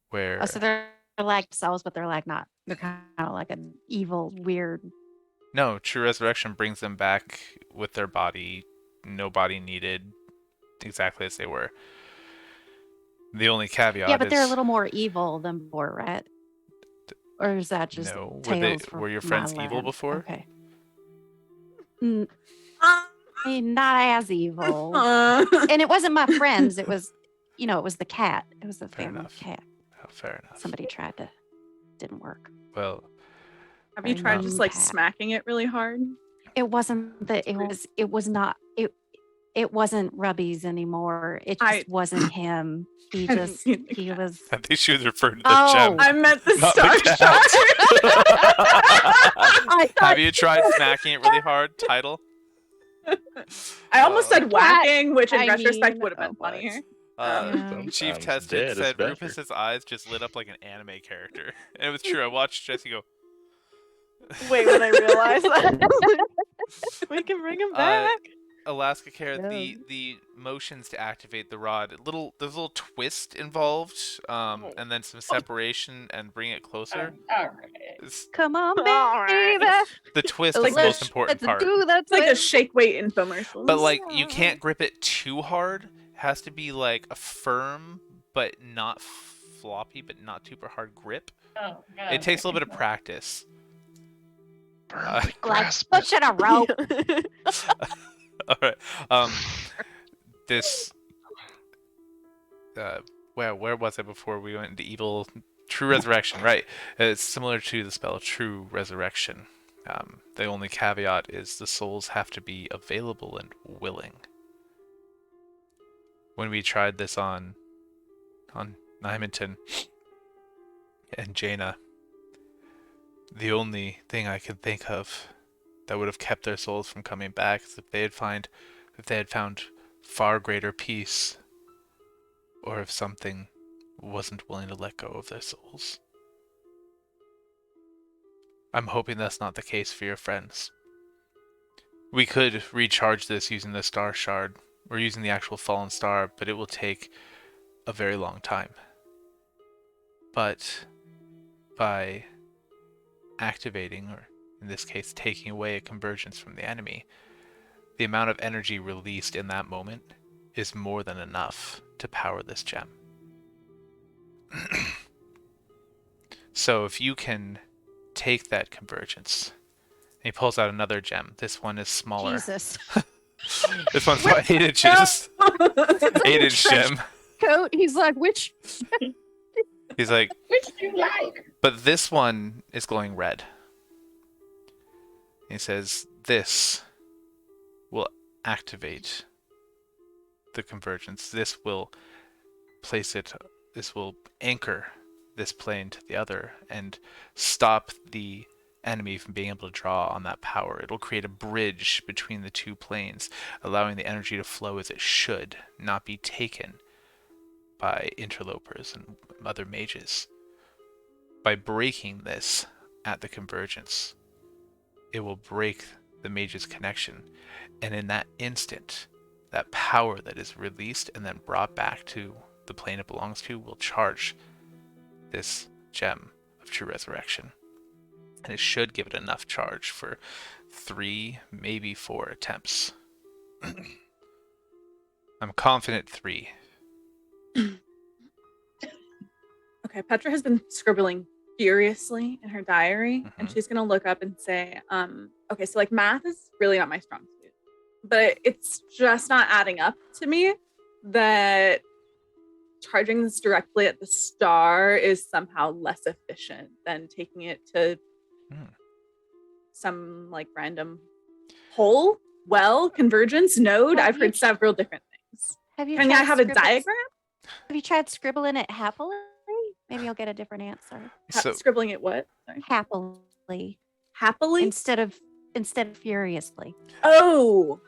where Oh, so they're like souls, but they're like not. They're kind of like an evil, weird. no, True Resurrection brings them back with their body, no body needed, exactly as they were. The only caveat Yeah, but they're a is little more evil than before, right? Or is that just no. tales from Were your my friends evil land? before? Okay. I mean, not as evil. And it wasn't my friends. It was, it was the cat. It was the Fair family enough. cat. Oh, fair enough. Somebody tried to, didn't work. Well, Have you Very tried mean just like cat. smacking it really hard? It wasn't that. It was not. It wasn't Rubbies anymore. It just wasn't him. He I just mean, the he cat. was. I think she was referring to the Oh. gem. I meant the Not star the cat. shard. Have you tried smacking it really hard? Title. I almost said whacking, which in I retrospect mean, would have oh been boy. funnier. Yeah. Chief Sometimes Tested dead is said better. Rufus's eyes just lit up like an anime character, and it was true. I watched Jesse go. Wait, when I realized that. We can bring him back. Alaska Care, Yeah. the motions to activate the rod, there's a little twist involved, Oh. and then some separation and bring it closer. All right. It's- Come on, All right. baby. the twist is the Let's- most important part. Do that. It's like a shake weight infomercial. But like you can't grip it too hard. It has to be like a firm but not floppy, but not super hard grip. Oh, God. It takes a little bit of practice. Firmly Like grasp pushing a rope. All right. This. Where was I before we went into evil? True Resurrection, right? It's similar to the spell True Resurrection. The only caveat is the souls have to be available and willing. When we tried this on Nymonton and Jaina, the only thing I could think of that would have kept their souls from coming back is if they had found far greater peace, or if something wasn't willing to let go of their souls. I'm hoping that's not the case for your friends. We could recharge this using the star shard, or using the actual fallen star, but it will take a very long time. But by activating, or in this case taking away a convergence from the enemy, the amount of energy released in that moment is more than enough to power this gem. So if you can take that convergence, and he pulls out another gem. This one is smaller. Jesus. This one's about 8 inches. 8-inch gem. Coat. He's like, which? He's like, Which do you like? but this one is glowing red. He says, this will activate the convergence. This will anchor this plane to the other and stop the enemy from being able to draw on that power. It'll create a bridge between the two planes, allowing the energy to flow as it should, not be taken by interlopers and other mages. By breaking this at the convergence, it will break the mage's connection, and in that instant, that power that is released and then brought back to the plane it belongs to will charge this gem of true resurrection. And it should give it enough charge for 3, maybe 4 attempts. I'm confident 3. Okay, Petra has been scribbling furiously in her diary, and she's gonna look up and say, okay, so like math is really not my strong suit, but it's just not adding up to me that charging this directly at the star is somehow less efficient than taking it to some like random hole, convergence, node. I've heard several different things. Can I have a diagram? Have you tried scribbling it happily? Maybe you'll get a different answer. Scribbling it what? Sorry. Happily. Happily? Instead of furiously. Oh.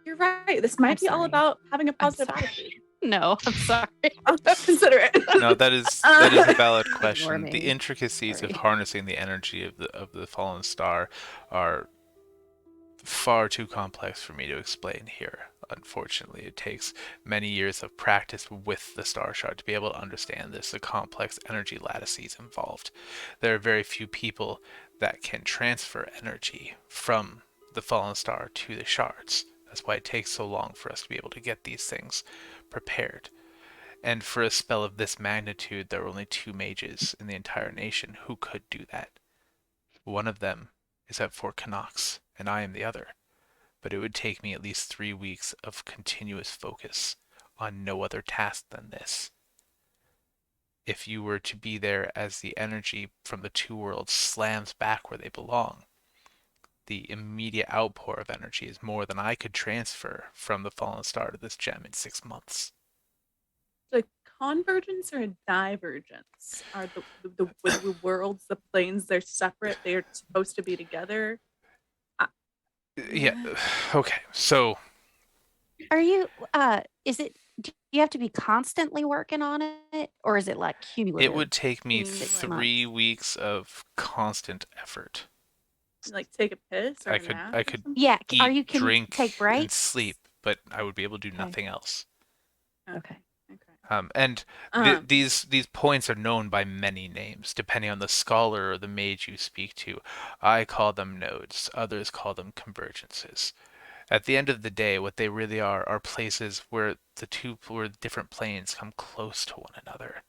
You're right. This might be all sorry. about having a positive sorry. attitude. No, I'm sorry. I'll consider it. No, that is a valid question. me. The intricacies Sorry. of harnessing the energy of the fallen star are far too complex for me to explain here. Unfortunately, it takes many years of practice with the star shard to be able to understand this, the complex energy lattices involved. There are very few people that can transfer energy from the fallen star to the shards. That's why it takes so long for us to be able to get these things prepared. And for a spell of this magnitude, there were only 2 mages in the entire nation who could do that. One of them is at Fort Knox, and I am the other. But it would take me at least 3 weeks of continuous focus on no other task than this. If you were to be there as the energy from the 2 worlds slams back where they belong, the immediate outpour of energy is more than I could transfer from the fallen star to this gem in 6 months. The convergence or a divergence are the worlds, the planes, they're separate. They're supposed to be together. Yeah. Okay. So Are you do you have to be constantly working on it, or is it like cumulative? it would take me 6 3 weeks of constant effort. Like take a piss or I a could nap I or could something? Yeah, eat, can you drink, take breaks? and sleep, but I would be able to do Okay. nothing else. Okay. And these points are known by many names, depending on the scholar or the mage you speak to. I call them nodes. Others call them convergences. At the end of the day, what they really are places where where different planes come close to one another.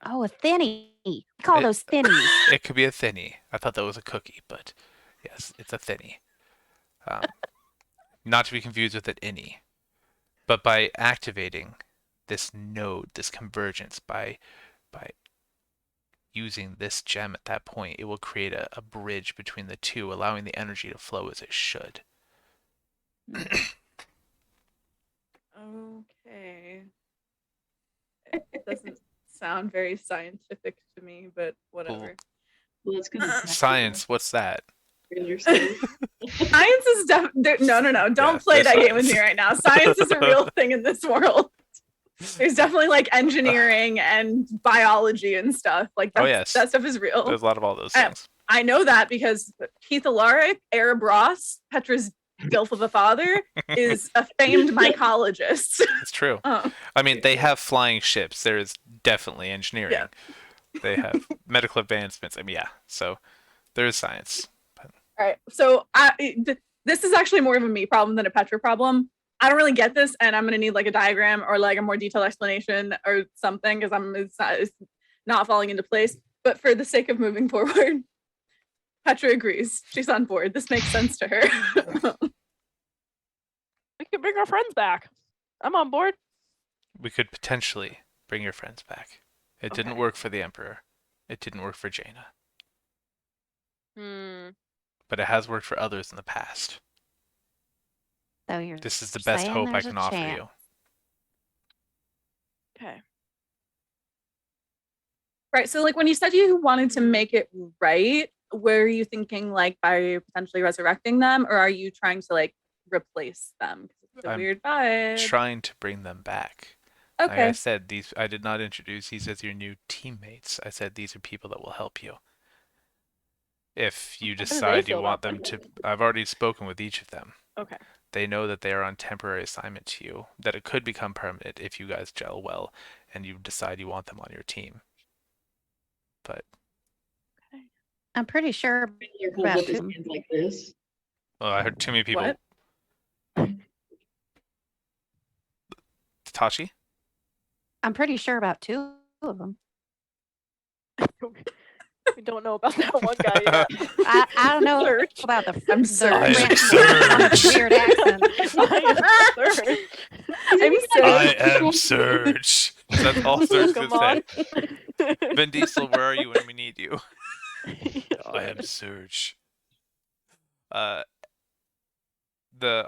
Oh, a thinny. We call those thinnies. It could be a thinny. I thought that was a cookie, but yes, it's a thinny. Not to be confused with an innie. But by activating this node, this convergence, by using this gem at that point, it will create a bridge between the two, allowing the energy to flow as it should. Okay. It doesn't sound very scientific to me, but whatever. Well, it's because Science, what's that? Science is no. Don't Yes, play there's that game with science. me right now. Science is a real thing in this world. There's definitely like engineering and biology and stuff. Like Oh, yes. that stuff is real. There's a lot of all those things. I know that because Keith Alaric, Arab Ross, Petra's Dilf of a father, is a famed mycologist. It's true. Oh. I mean, they have flying ships. There is definitely engineering. Yeah. They have medical advancements. I mean, yeah. So there is science. All right. So this is actually more of a me problem than a Petra problem. I don't really get this, and I'm gonna need like a diagram or like a more detailed explanation or something because it's not falling into place. But for the sake of moving forward, Petra agrees. She's on board. This makes sense to her. We can bring our friends back. I'm on board. We could potentially bring your friends back. It didn't Okay. work for the Emperor. It didn't work for Jaina. But it has worked for others in the past. So you're This is the best saying hope I there's can a offer chance. you. Okay. Right. So like when you said you wanted to make it right, were you thinking like by potentially resurrecting them, or are you trying to like replace them? 'Cause it's a I'm weird vibe. trying to bring them back. Like I Okay. said, these I did not introduce these as your new teammates. I said these are people that will help you. If you How do they decide you feel want about them to, I've already spoken with each of them. Okay. They know that they are on temporary assignment to you, that it could become permanent if you guys gel well and you decide you want them on your team. But I'm pretty sure He holds about up his two. hands like this. well, I heard too many people. What? Tachi? I'm pretty sure about two of them. We don't know about that one guy yet. I don't know Search. about the I'm the Surge. I am French Surge. weird accent. I'm I Surge. am Surge. That's all Surge could say. Pokemon. Vin Diesel, where are you when we need you? I am Surge. The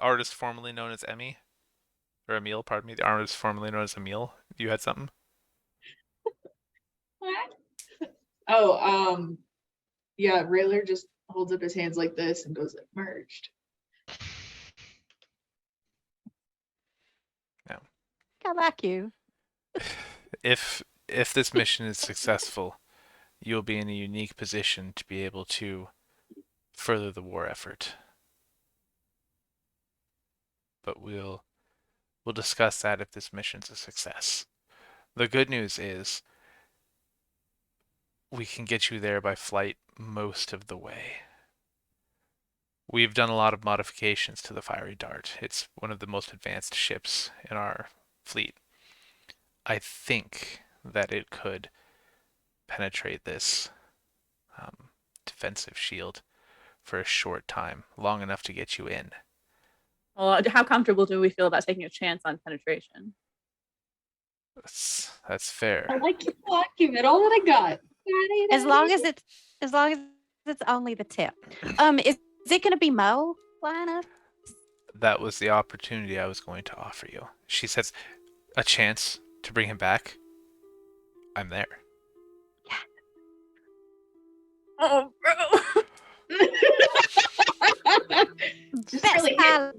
artist formerly known as Emmy, or Emil, pardon me. The artist formerly known as Emil. You had something? Oh, yeah, Rayler just holds up his hands like this and goes like merged. I like you. If this mission is successful, you'll be in a unique position to be able to further the war effort. But we'll discuss that if this mission's a success. The good news is we can get you there by flight most of the way. We've done a lot of modifications to the Fiery Dart. It's one of the most advanced ships in our fleet. I think that it could penetrate this defensive shield for a short time, long enough to get you in. Well, how comfortable do we feel about taking a chance on penetration? That's fair. I like you. I'll give it all that I got. As long as it's only the tip. Is it gonna be Mo flying up? That was the opportunity I was going to offer you. She says, a chance to bring him back. I'm there. Oh, bro. Just Best really pilot.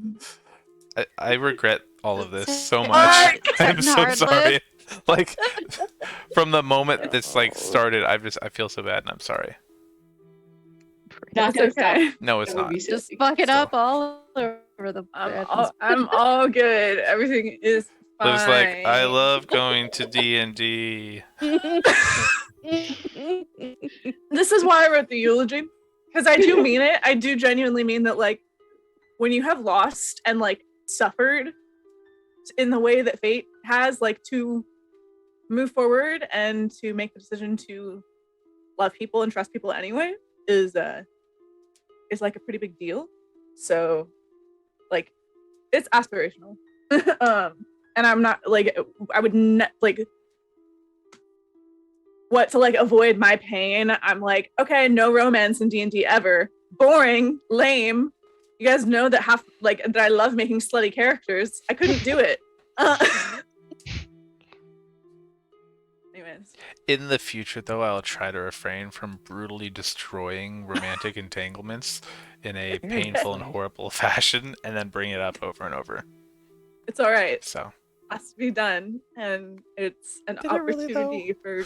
I regret all of this so What? much. I'm Cutting so hard sorry. lip. Like from the moment this like started, I feel so bad and I'm sorry. Not It's gonna okay. stop. No, it's That would not. be Just silly. fuck it Still. up all over the I'm all good. Everything is fine. Liv's like, I love going to D&D. This is why I wrote the eulogy, because I do mean it. I do genuinely mean that, like, when you have lost and like suffered in the way that fate has, like, to move forward and to make the decision to love people and trust people anyway is like a pretty big deal. So, like, it's aspirational. And I'm not like, I would like, what, to like avoid my pain, I'm like, okay, no romance in D&D ever. Boring, lame. You guys know that that I love making slutty characters. I couldn't do it. Anyways. In the future, though, I'll try to refrain from brutally destroying romantic entanglements in a painful and horrible fashion, and then bring it up over and over. It's all right. So Has to be done, and it's an Did it really, opportunity for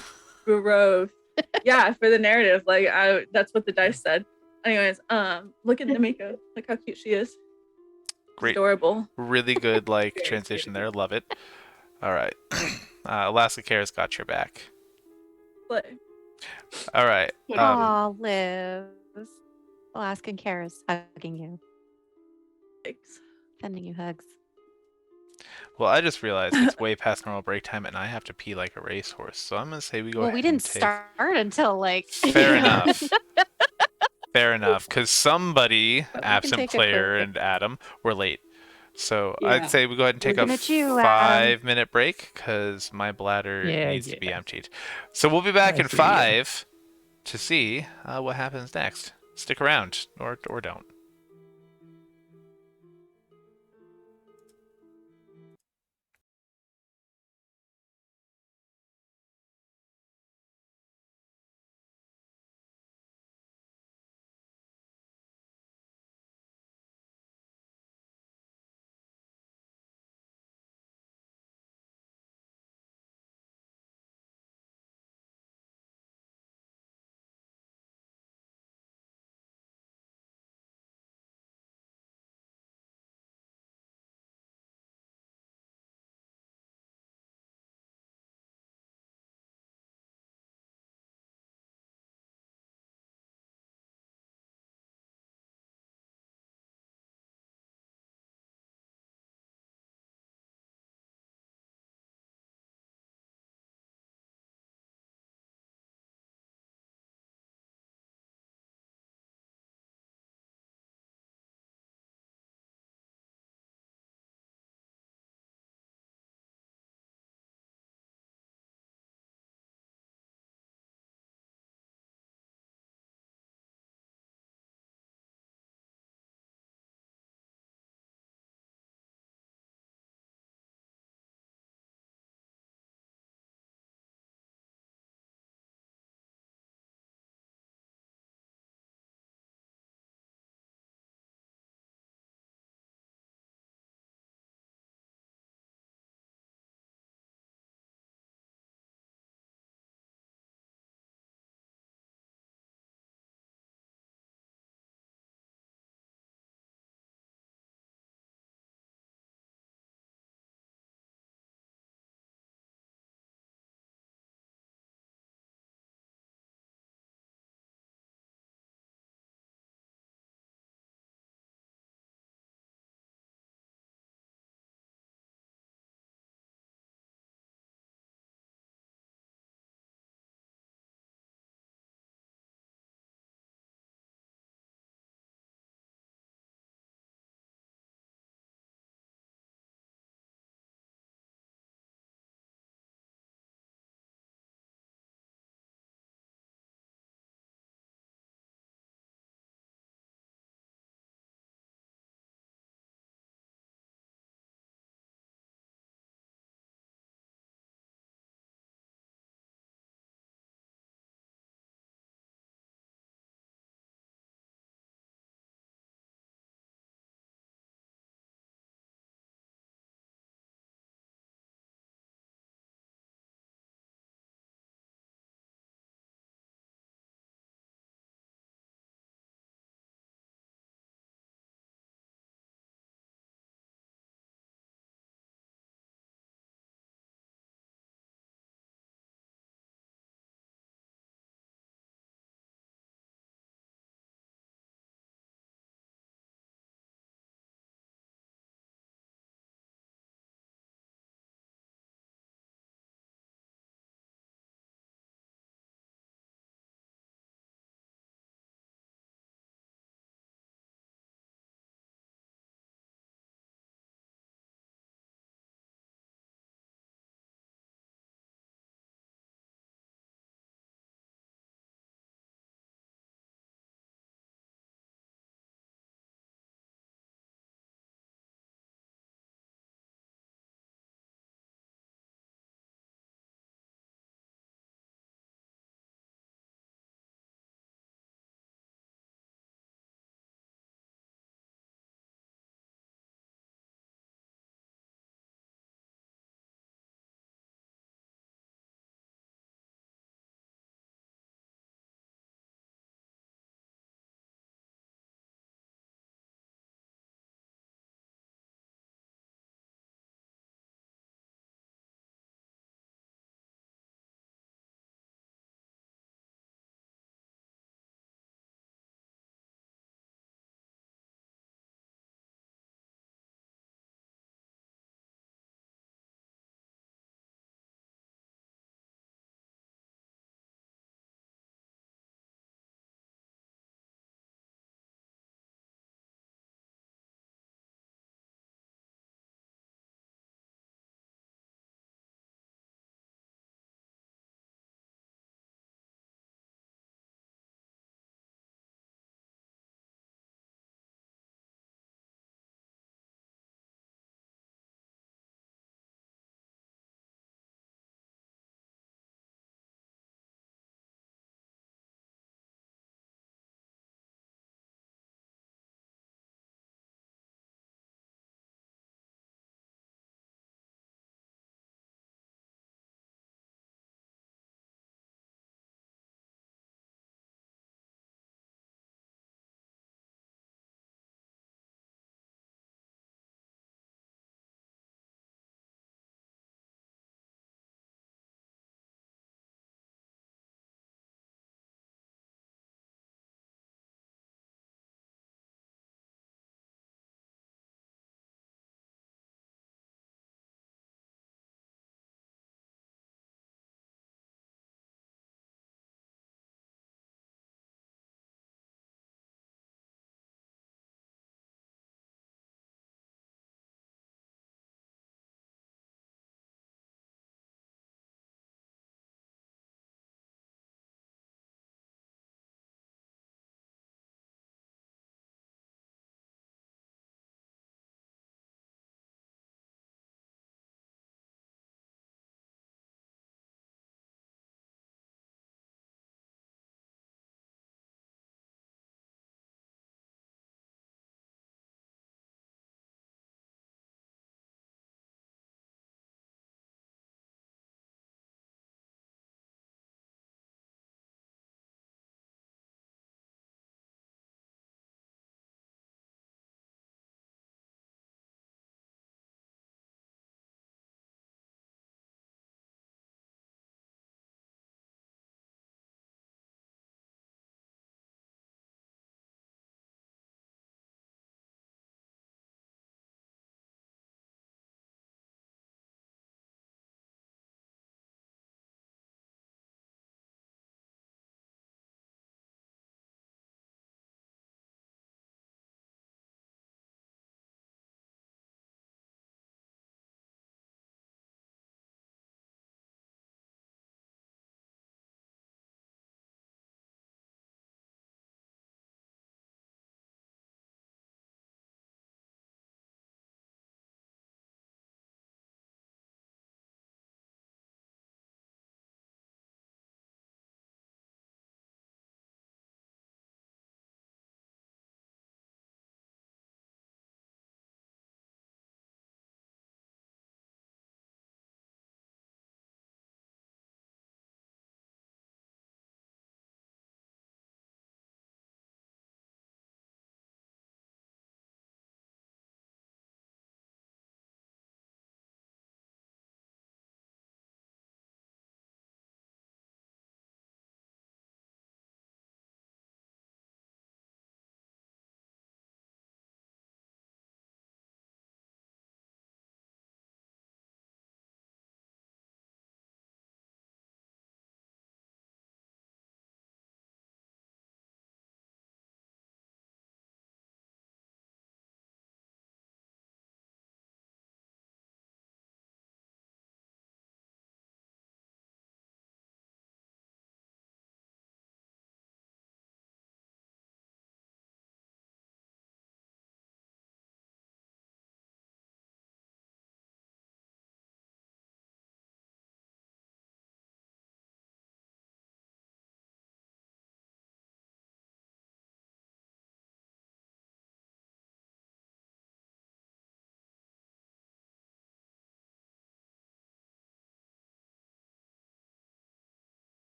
growth. Yeah, for the narrative. Like, that's what the dice said. Anyways, look at Namiko. Look how cute she is. great, Adorable. really good like transition there. Love it. All right, Alaska Care's got your back. Slay. All right. Aw, Liz. Alaskan Kara's hugging you, Thanks. sending you hugs. Well, I just realized it's way past normal break time, and I have to pee like a racehorse. So I'm gonna say we go. Well, ahead we didn't and take... start until like. Fair enough. Fair enough, because somebody, But we can absent take a player quick- and Adam, were late. So Yeah. I'd say we go ahead and take Looking a at you, Adam. 5-minute break because my bladder Yeah, needs to be yeah. emptied. So we'll be back I in see ya. 5 to see what happens next. Stick around or don't.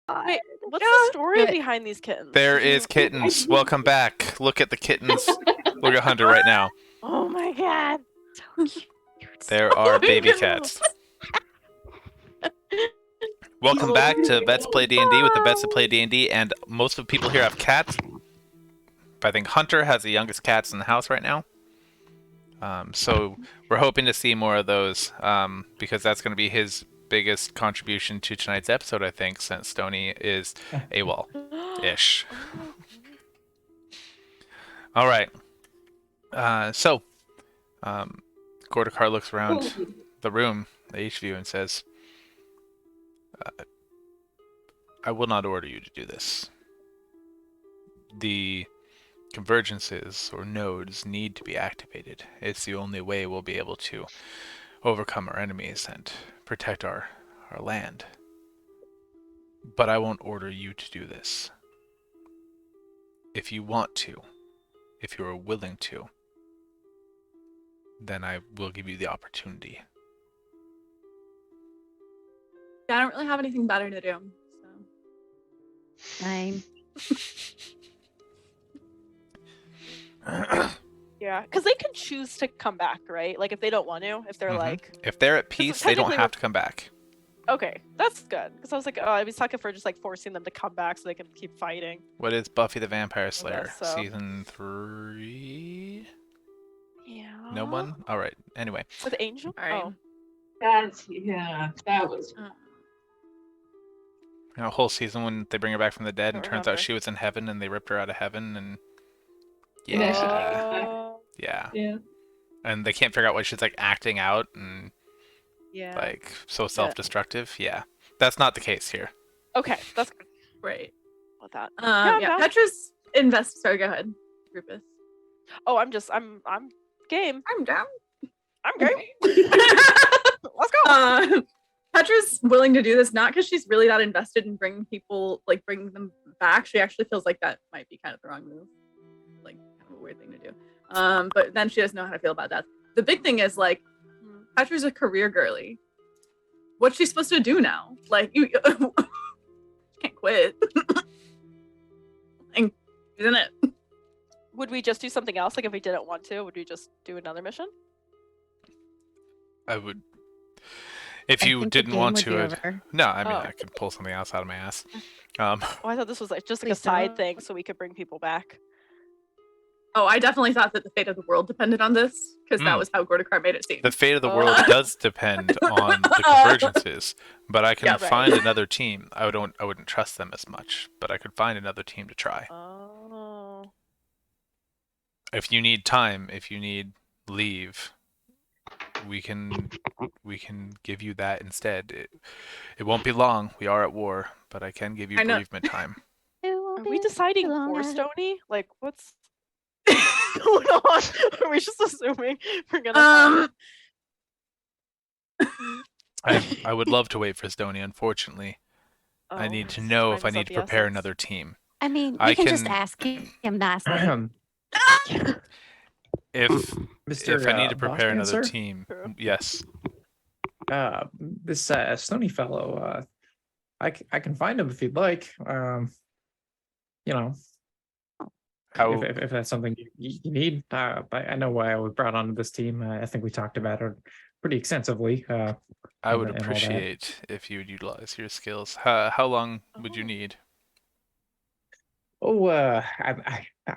Wait, what's the story behind these kittens? There is kittens. Welcome back. Look at the kittens. Look at Hunter right now. Oh my god. So cute. There are baby cats. Welcome back to Vets Play D&D with the Vets that Play D&D, and most of the people here have cats. But I think Hunter has the youngest cats in the house right now. So we're hoping to see more of those, because that's going to be his biggest contribution to tonight's episode, I think, since Stony is AWOL-ish. All right. So Gortukar looks around the room, the HView, and says, I will not order you to do this. The convergences or nodes need to be activated. It's the only way we'll be able to overcome our enemies and protect our land. But I won't order you to do this. If you want to, if you are willing to, then I will give you the opportunity. Yeah, I don't really have anything better to do. So. Same. Yeah, because they can choose to come back, right? Like if they don't want to, if they're like, if they're at peace, they don't technically have to come back. okay, that's good. Because I was like, oh, I was talking for just like forcing them to come back so they can keep fighting. What is Buffy the Vampire Slayer? guess so. Season 3? Yeah. No one? Alright, anyway. With Angel? All right. Oh. That was A whole season when they bring her back from the dead and Don't turns out remember. she was in heaven and they ripped her out of heaven and Yeah. yeah. yeah. And they can't figure out why she's like acting out and Yeah. like so self-destructive. Yeah. That's not the case here. Okay, that's good Right. with that. Yeah, no. Petra's invest. Sorry, go ahead, Rufus. Oh, I'm game. I'm down. I'm game. Let's go. Petra's willing to do this not because she's really that invested in bringing them back. She actually feels like that might be kind of the wrong move, like kind of a weird thing to do. But then she doesn't know how to feel about that. The big thing is like, Petra's a career girly. What's she supposed to do now? Like you she can't quit. And isn't it? Would we just do something else? Like if we didn't want to, would we just do another mission? I would if I you think the didn't game want would to be I'd- over. No, I mean Oh. I could pull something else out of my ass. Oh, I thought this was like just like a Please side don't. thing so we could bring people back. Oh, I definitely thought that the fate of the world depended on this because that Mm. was how Gortukar made it seem. The fate of the Oh. world does depend on the convergences, but I can Yeah, right. find another team. I wouldn't trust them as much, but I could find another team to try. Oh. If you need time, if you need leave, we can give you that instead. It won't be long. We are at war, but I can give you I know. bereavement time. Are we deciding for Stony? Like what's going on? Are we just assuming we're gonna I would love to wait for Stony. Unfortunately, I Oh, need to know if I time is need of to the prepare essence. another team. I mean, I you can just can- ask him nicely. If Mr. if I need to prepare Bossman, another sir? team, True. yes. This Stony fellow, I can find him if you'd like. You know, How if that's something you need. I know why I was brought onto this team. I think we talked about it pretty extensively. I would and all that. appreciate if you would utilize your skills. How long would you Oh. need? Oh,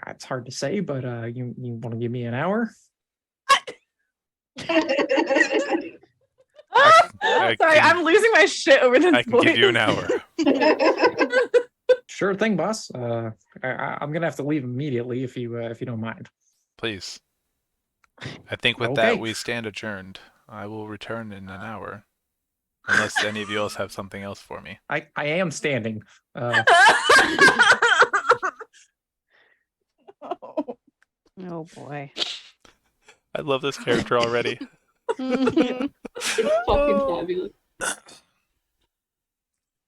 it's hard to say, but you want to give me an hour? I Sorry, can- I'm losing my shit over this I can voice. give you an hour. Sure thing, boss. I'm gonna have to leave immediately if you don't mind. Please. I think with Okay. that we stand adjourned. I will return in an hour. Unless any of you else have something else for me. I am standing. Oh boy. I love this character already. Fucking fabulous.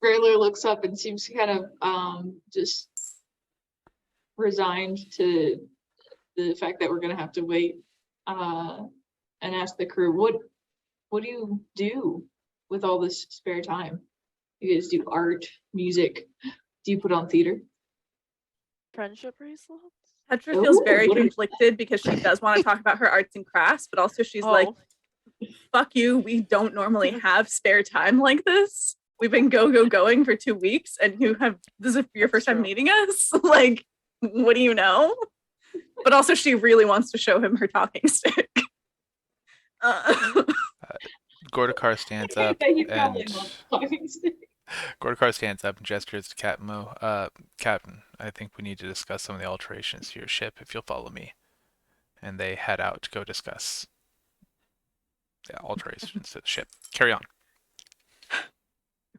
Rayler looks up and seems kind of just resigned to the fact that we're gonna have to wait, and ask the crew, what do you do with all this spare time? You guys do art, music. Do you put on theater? Friendship bracelets. Petra feels Ooh, very what are- conflicted because she does want to talk about her arts and crafts, but also she's like, fuck you, we don't normally have spare time like this. We've been going for 2 weeks, and this is your first time meeting us. Like, what do you know? But also, she really wants to show him her talking stick. Gortukar stands up He probably and loves talking stick. Gortukar stands up and gestures to Captain Mo. Captain, I think we need to discuss some of the alterations to your ship if you'll follow me. And they head out to go discuss the alterations to the ship. Carry on.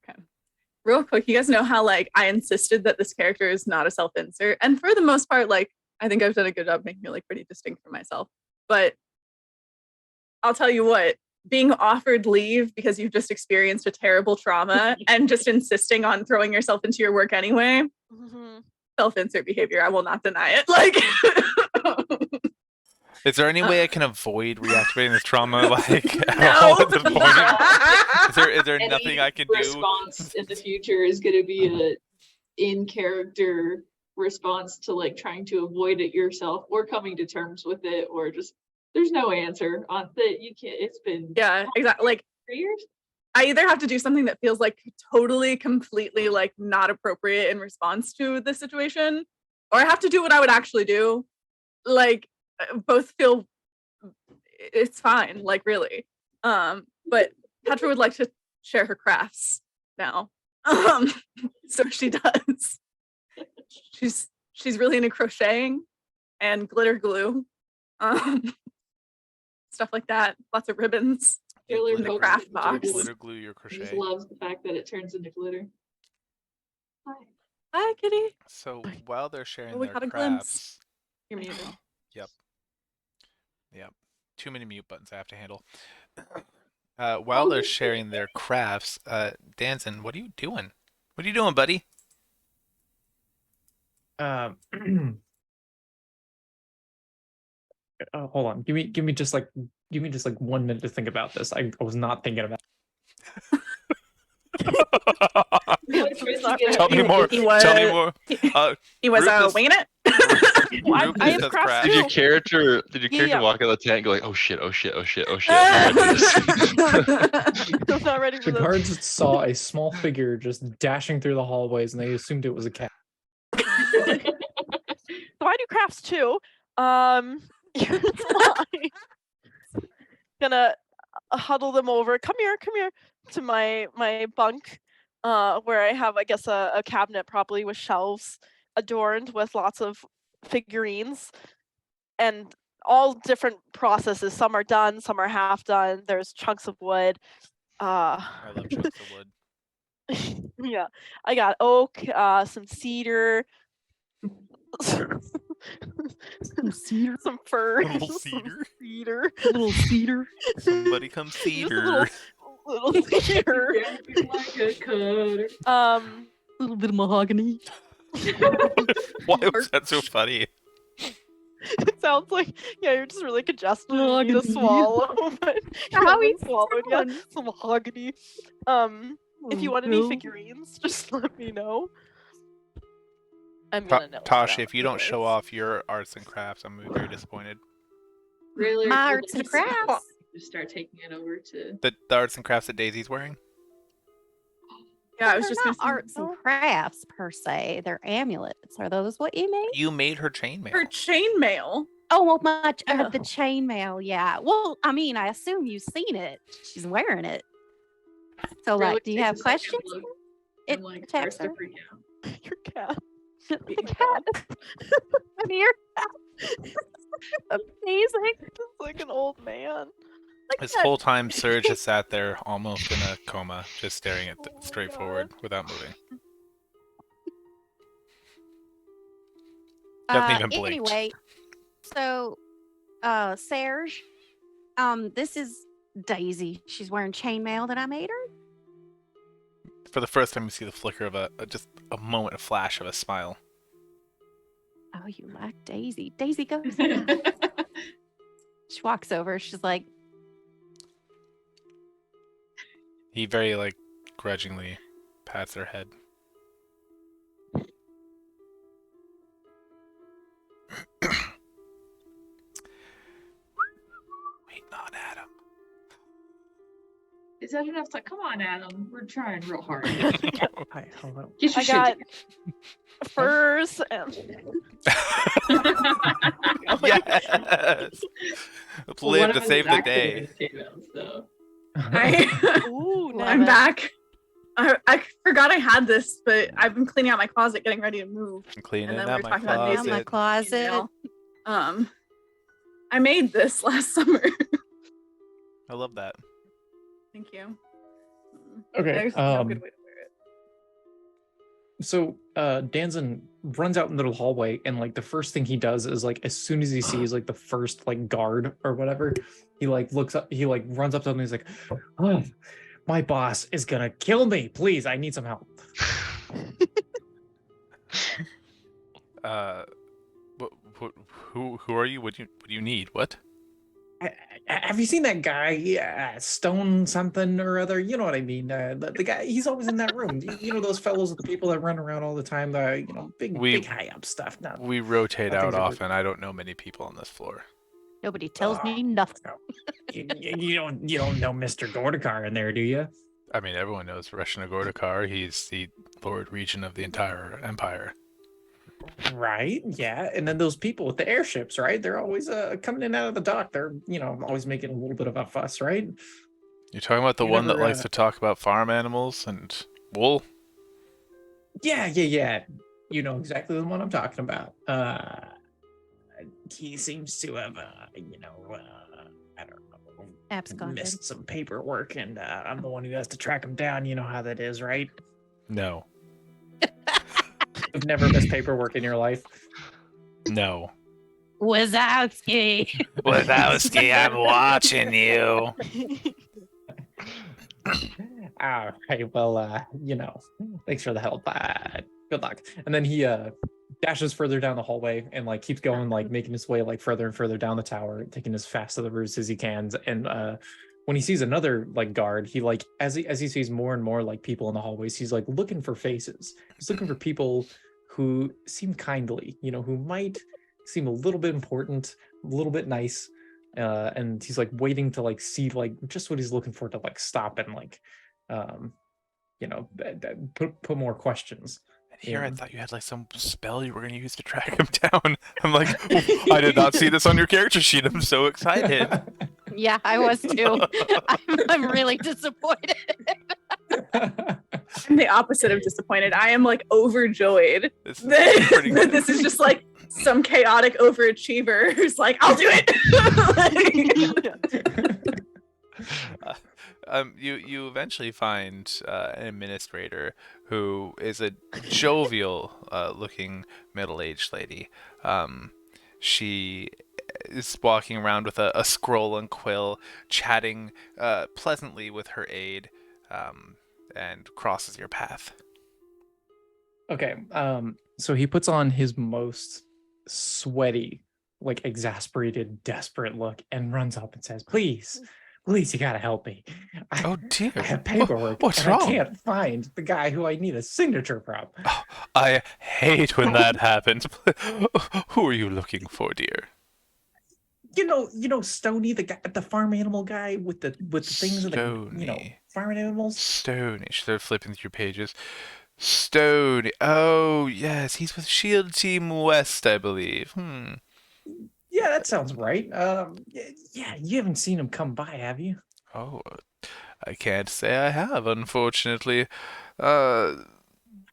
Okay. Real quick, you guys know how like I insisted that this character is not a self-insert, and for the most part, like I think I've done a good job making it like pretty distinct for myself. But I'll tell you what, being offered leave because you've just experienced a terrible trauma and just insisting on throwing yourself into your work anyway, self-insert behavior. I will not deny it. Like, Is there any way I can avoid reactivating this trauma? Like, at No. all at this point? Is there Any nothing I can do? response in the future is going to be a in-character response to like trying to avoid it yourself or coming to terms with it, or just there's no answer on that. You can't. It's been yeah, exactly. Like 3 years. I either have to do something that feels like totally, completely like not appropriate in response to the situation, or I have to do what I would actually do. Like both feel it's fine, like really. But Petra would like to share her crafts now. So she does. She's really into crocheting and glitter glue. Stuff like that. Lots of ribbons. Taylor in the pokes craft it box. into Glitter glue your She just crochet. loves the fact that it turns into glitter. Hi. Hi, kitty. So while they're sharing Oh, we their got a glimpse. crafts, You're muted. Yep. Too many mute buttons I have to handle. While they're sharing their crafts, Danson, what are you doing? What are you doing, buddy? Hold on. Give me just like 1 minute to think about this. I was not thinking about. Tell me more. Tell me more. He was Rufus- winging it. Rufus I have does crafts crafts. Did your too. character Yeah. walk out of the tent and go like, oh shit, oh shit, oh shit, oh shit? I'm not ready for this. I'm not ready for The this. guards saw a small figure just dashing through the hallways, and they assumed it was a cat. So I do crafts too. Here's why. Gonna huddle them over. Come here to my bunk, where I have, I guess, a cabinet probably with shelves adorned with lots of figurines and all different processes. Some are done, some are half done. There's chunks of wood. I love chunks of wood. Yeah, I got oak, some cedar, Some cedar. some fir, Little some cedar? cedar. Little cedar. Somebody come Just a cedar. little cedar. Like a cutter. A little bit of mahogany. Why was that so funny? It sounds like, yeah, you're just really congested and you need to Mahogany. swallow, but you How haven't he's swallowed yet. sound. Some mahogany. If you want any figurines, just let me know. I'm gonna know. Tasha, if you don't show off your arts and crafts, I'm gonna be very disappointed. Really, My arts and crafts. Just start taking it over to. The arts and crafts that Daisy's wearing? Yeah, I was They're just not gonna say, arts and crafts per se. They're amulets. Are those what you made? You made her chainmail. her chainmail. Oh, well, much Oh. the chainmail. Yeah. Well, I mean, I assume you've seen it. She's wearing it. So, Really like, do you takes have a second questions? look It and, like, attacks starts to her. freak out. Your cat. The cat. I'm here. Amazing. Just like an old man. This whole time, Serge has sat there almost in a coma, just staring at straight forward without moving. Doesn't even blink. Anyway, so Serge, this is Daisy. She's wearing chainmail that I made her. For the first time, you see the flicker of just a moment, a flash of a smile. Oh, you like Daisy. Daisy goes. She walks over. She's like, He very grudgingly pats their head. Wait, not Adam. Is that enough time? Come on, Adam. We're trying real hard. Hi, hello. Get your I shit got furs and Yes. Let's Well, live one to of us save is the actually day. gonna say that, so. ooh, I'm Nevin. back. I forgot I had this, but I've been cleaning out my closet, getting ready to move. Cleaning And then we out were my talking about Down closet. my closet. Email. I made this last summer. I love that. Thank you. Okay, There's no good way to wear it. So Danzin runs out into the hallway, and like the first thing he does is like as soon as he sees like the first like guard or whatever, he like looks up, he like runs up to him and he's like, "Oh, my boss is gonna kill me. Please, I need some help." Who are you? What do you need? What? Have you seen that guy, Stone something or other? You know what I mean? The guy, he's always in that room. You know those fellows, the people that run around all the time, the big high up stuff. No, We rotate nothing's out ever- often. I don't know many people on this floor. Nobody tells me nothing. you don't know Mr. Gortukar in there, do you? I mean, everyone knows Reshna Gortukar. He's the Lord Regent of the entire empire. Right, yeah. And then those people with the airships, right? They're always coming in and out of the dock. They're always making a little bit of a fuss, right? You're talking about the You one that never, likes to talk about farm animals and wool? Yeah. You know exactly the one I'm talking about. He seems to have, I don't know, Absconded. missed some paperwork, and I'm the one who has to track him down. You know how that is, right? No. You've never missed paperwork in your life. No. Wazowski. Wazowski, I'm watching you. All right. Well, thanks for the help. Good luck. And then he dashes further down the hallway and like keeps going, like making his way like further and further down the tower, taking as fast to the roofs as he can. And when he sees another like guard, he like as he sees more and more like people in the hallways, he's like looking for faces. He's looking for people who seem kindly, who might seem a little bit important, a little bit nice. And he's like waiting to like see like just what he's looking for to like stop and like put more questions. And here I Yeah. thought you had like some spell you were going to use to track him down. I'm like, I did not see this on your character sheet. I'm so excited. Yeah, I was too. I'm really disappointed. I'm the opposite of disappointed. I am like overjoyed This is that, pretty that good. this is just like some chaotic overachiever who's like, I'll do it. You eventually find an administrator who is a jovial looking middle-aged lady. She is walking around with a scroll and quill, chatting pleasantly with her aide, and crosses your path. Okay. So he puts on his most sweaty, like exasperated, desperate look and runs up and says, Please, you gotta help me. Oh dear. I have paperwork What's and wrong? I can't find the guy who I need a signature from. Oh, I hate when that happens. Who are you looking for, dear? You know, Stony, the farm animal guy with the things of the Stony. farm animals. Stony. She started flipping through pages. Stony. Oh, yes. He's with Shield Team West, I believe. Yeah, that sounds right. Yeah, you haven't seen him come by, have you? Oh, I can't say I have, unfortunately. There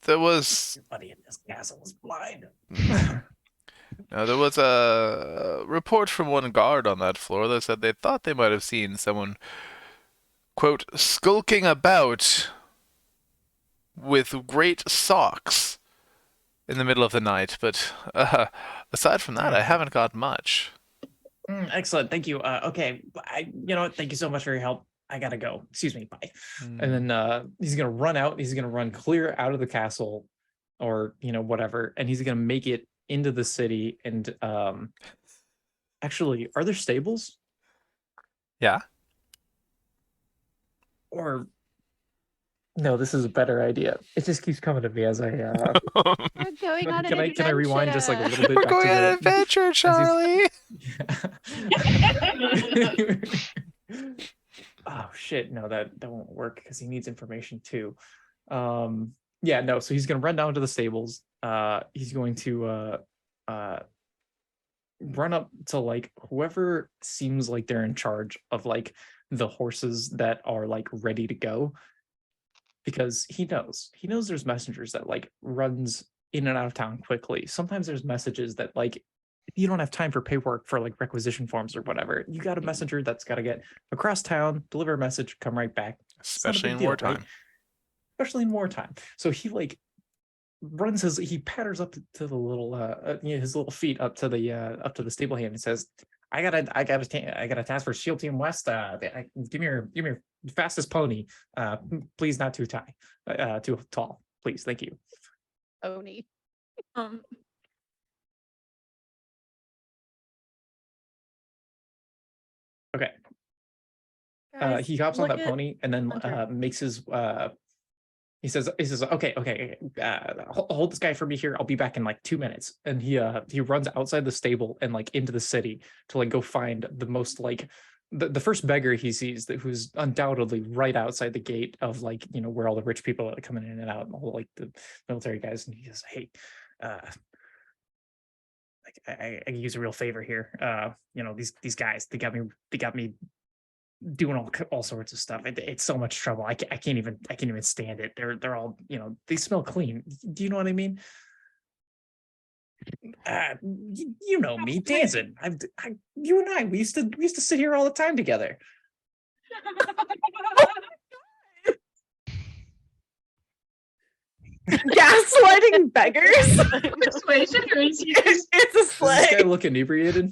was... Everybody in this castle is blind. No, there was a report from one guard on that floor that said they thought they might have seen someone, quote, skulking about with great socks in the middle of the night, but aside from that, I haven't got much. Excellent, thank you. Okay, thank you so much for your help. I gotta go. Excuse me, bye. And then he's gonna run out. He's gonna run clear out of the castle, or whatever, and he's gonna make it into the city. And actually, are there stables? Yeah. Or No, this is a better idea. It just keeps coming to me as I. We're going on Can an I rewind just like a adventure. little bit? We're back going to on the, an adventure, as Charlie. Oh shit! No, that won't work because he needs information too. Yeah, no. So he's gonna run down to the stables. He's going to run up to like whoever seems like they're in charge of like the horses that are like ready to go, because he knows there's messengers that like runs in and out of town quickly. Sometimes there's messages that like if you don't have time for paperwork for like requisition forms or whatever, you got a messenger that's got to get across town, deliver a message, come right back. It's not a Especially big in deal, wartime. right? Especially in wartime. So he like he patters up to the little his little feet up to the stable hand and says, I got a task for Shield Team West. Give me your fastest pony. Please not too tall. Please, thank you. Oni. Um, Okay. guys, He hops on look that at pony and then Hunter. makes his he says okay, hold this guy for me here. I'll be back in like 2 minutes. And he runs outside the stable and like into the city to like go find the most like the first beggar he sees who's undoubtedly right outside the gate of like, you know, where all the rich people are coming in and out and all like the military guys. And he says, hey, like I can use a real favor here. You know, these guys, they got me doing all sorts of stuff. It's so much trouble. I can't even stand it. They're all, you know, they smell clean. Do you know what I mean? You know me, dancing. You and I, we used to sit here all the time together. Gaslighting beggars. Persuasion or is he it's a Does this guy slay. look inebriated?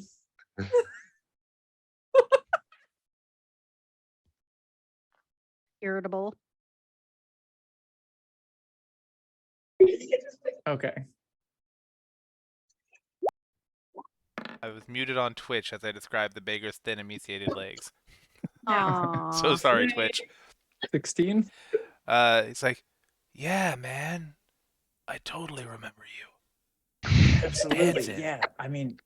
Irritable. Okay. I was muted on Twitch as I described the beggar's thin, emaciated legs. Aww. So sorry, Twitch. 16. It's like, yeah, man, I totally remember you. Absolutely. Dancing. Yeah. I mean,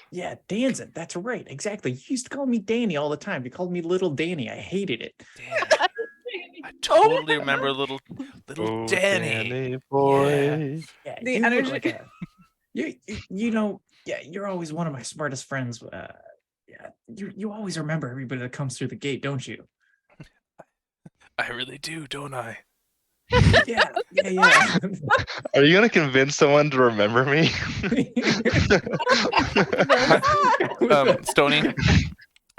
yeah, dancing. That's right. Exactly. You used to call me Danny all the time. You called me Little Danny. I hated it. Damn. I totally remember little Danny. boy. Yeah. The you look energy- like a you know, yeah, you're always one of my smartest friends. Yeah, you always remember everybody that comes through the gate, don't you? I really do, don't I? Yeah. Are you gonna convince someone to remember me? Stony,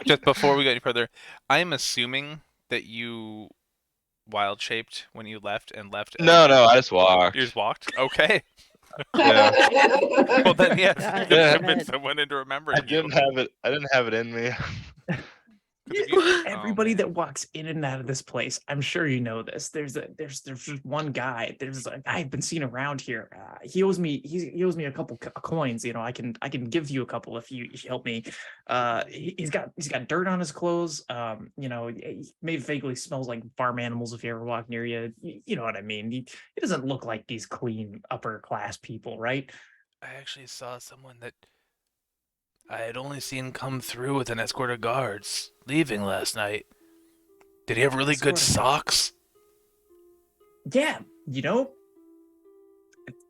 just before we go any further, I'm assuming that you wild shaped when you left. No, I just walked. You just walked? Okay. Yeah. Well, then, yes, Yeah, you can yeah. convince someone into remembering I didn't have it in me. 'Cause if you- Everybody oh, that walks in and out of this place, I'm sure you know this. There's just one guy. There's a guy I've been seen around here. He owes me a couple coins. You know, I can give you a couple if you help me. He's got dirt on his clothes. You know, he maybe vaguely smells like farm animals if you ever walk near you. You know what I mean. He doesn't look like these clean upper class people, right? I actually saw someone that I had only seen come through with an escort of guards leaving last night. Did he have really good Escort of socks? Yeah, you know,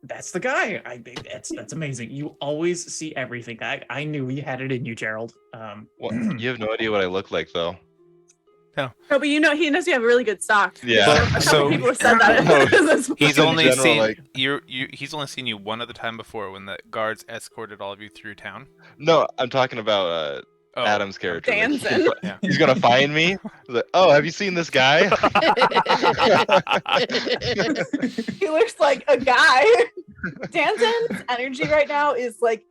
that's the guy. That's amazing. You always see everything. I knew you had it in you, Gerald. What, you have no idea what I look like, though. No, but you know, he knows you have really good socks. Yeah. A couple So- people have said that. No, He's in only general, seen like- he's only seen you one other time before when the guards escorted all of you through town. No, I'm talking about Oh, Adam's character. Like, Danzin. Yeah. he's gonna find me. He's like, oh, have you seen this guy? He looks like a guy. Danzen's energy right now is like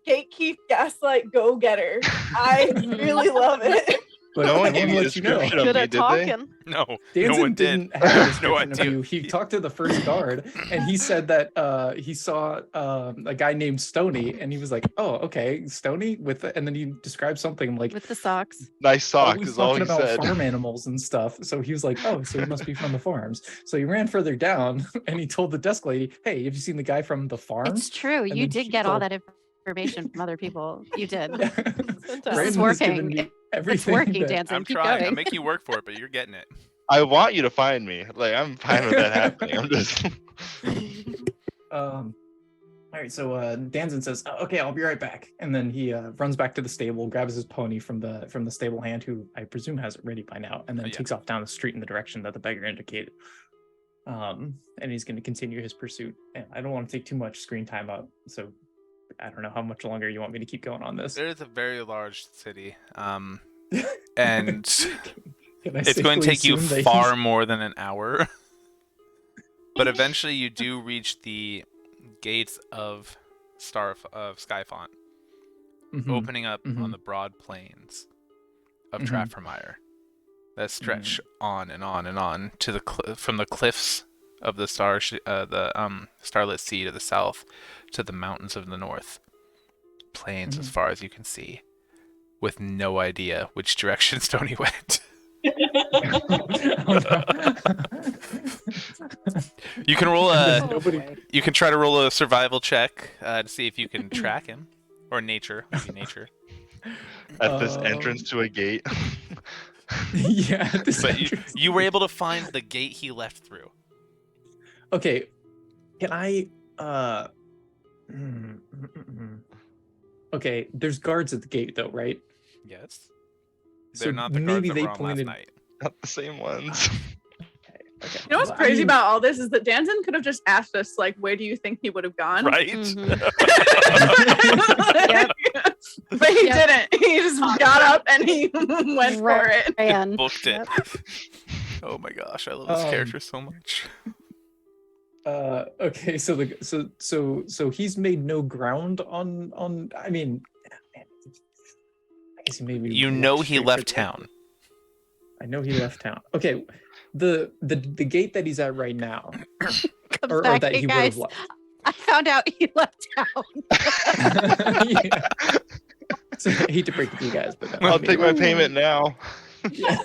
gatekeep, gaslight, go getter. I really love it. But No I one want gave to you a let you know. description of Good me, at did they? talking. No, no Danzon one did. didn't have a No description of idea. you. He talked to the first guard, and he said that he saw a guy named Stony, and he was like, "Oh, okay, Stony." And then he described something like With the socks. Nice sock always is all talking he about said. farm animals and stuff. So he was like, "Oh, so he must be from the farms." So he ran further down, and he told the desk lady, "Hey, have you seen the guy from the farms?" It's true. And You then did she get all told- that information from other people. You did. Yeah. Fantastic. This is Brandon has given working. me It's everything working, that- Danson. I'm Keep trying. going. I'm making you work for it, but you're getting it. I want you to find me. Like I'm fine with that happening. I'm just All right, so Danzon says, "Oh, okay, I'll be right back," and then he runs back to the stable, grabs his pony from the stable hand, who I presume has it ready by now, and then Yeah. takes off down the street in the direction that the beggar indicated. And he's going to continue his pursuit. And I don't want to take too much screen time up, so I don't know how much longer you want me to keep going on this. There is a very large city, and Can I it's going to safely take you assume that far he's- more than an hour. But eventually, you do reach the gates of Skyfont, Mhm. opening up on Mhm. the broad plains of Mhm. Traffermire that stretch on and on and on to the from the cliffs of the starlit sea to the south to the mountains of the north. Plains as far as you can see, with no idea which direction Stony went. Oh, no. You can roll And a. then nobody. You can try to roll a survival check to see if you can track him, or nature. Maybe nature. at this entrance to a gate. Yeah. this But entrance- you were able to find the gate he left through. Okay, can I okay, there's guards at the gate though, right? Yes. So They're not the maybe guards that they were on pointed- last night. Not the same ones. Okay. You know what's Well, I crazy mean- about all this is that Danson could have just asked us, like, where do you think he would have gone? Right? Mhm. But he Yep. didn't. He just got up and he went for it. Ran. Booked it. Yep. Oh my gosh, I love this character so much. Okay, so he's made no ground on I mean, I guess he maybe You walked know he straight left for the- town. I know he left town. Okay, the gate that he's at right now, Comes or back. that Hey he would guys, have left. I found out he left town. Yeah. So, I hate to break it to you guys, but I'll take my payment now. Yeah.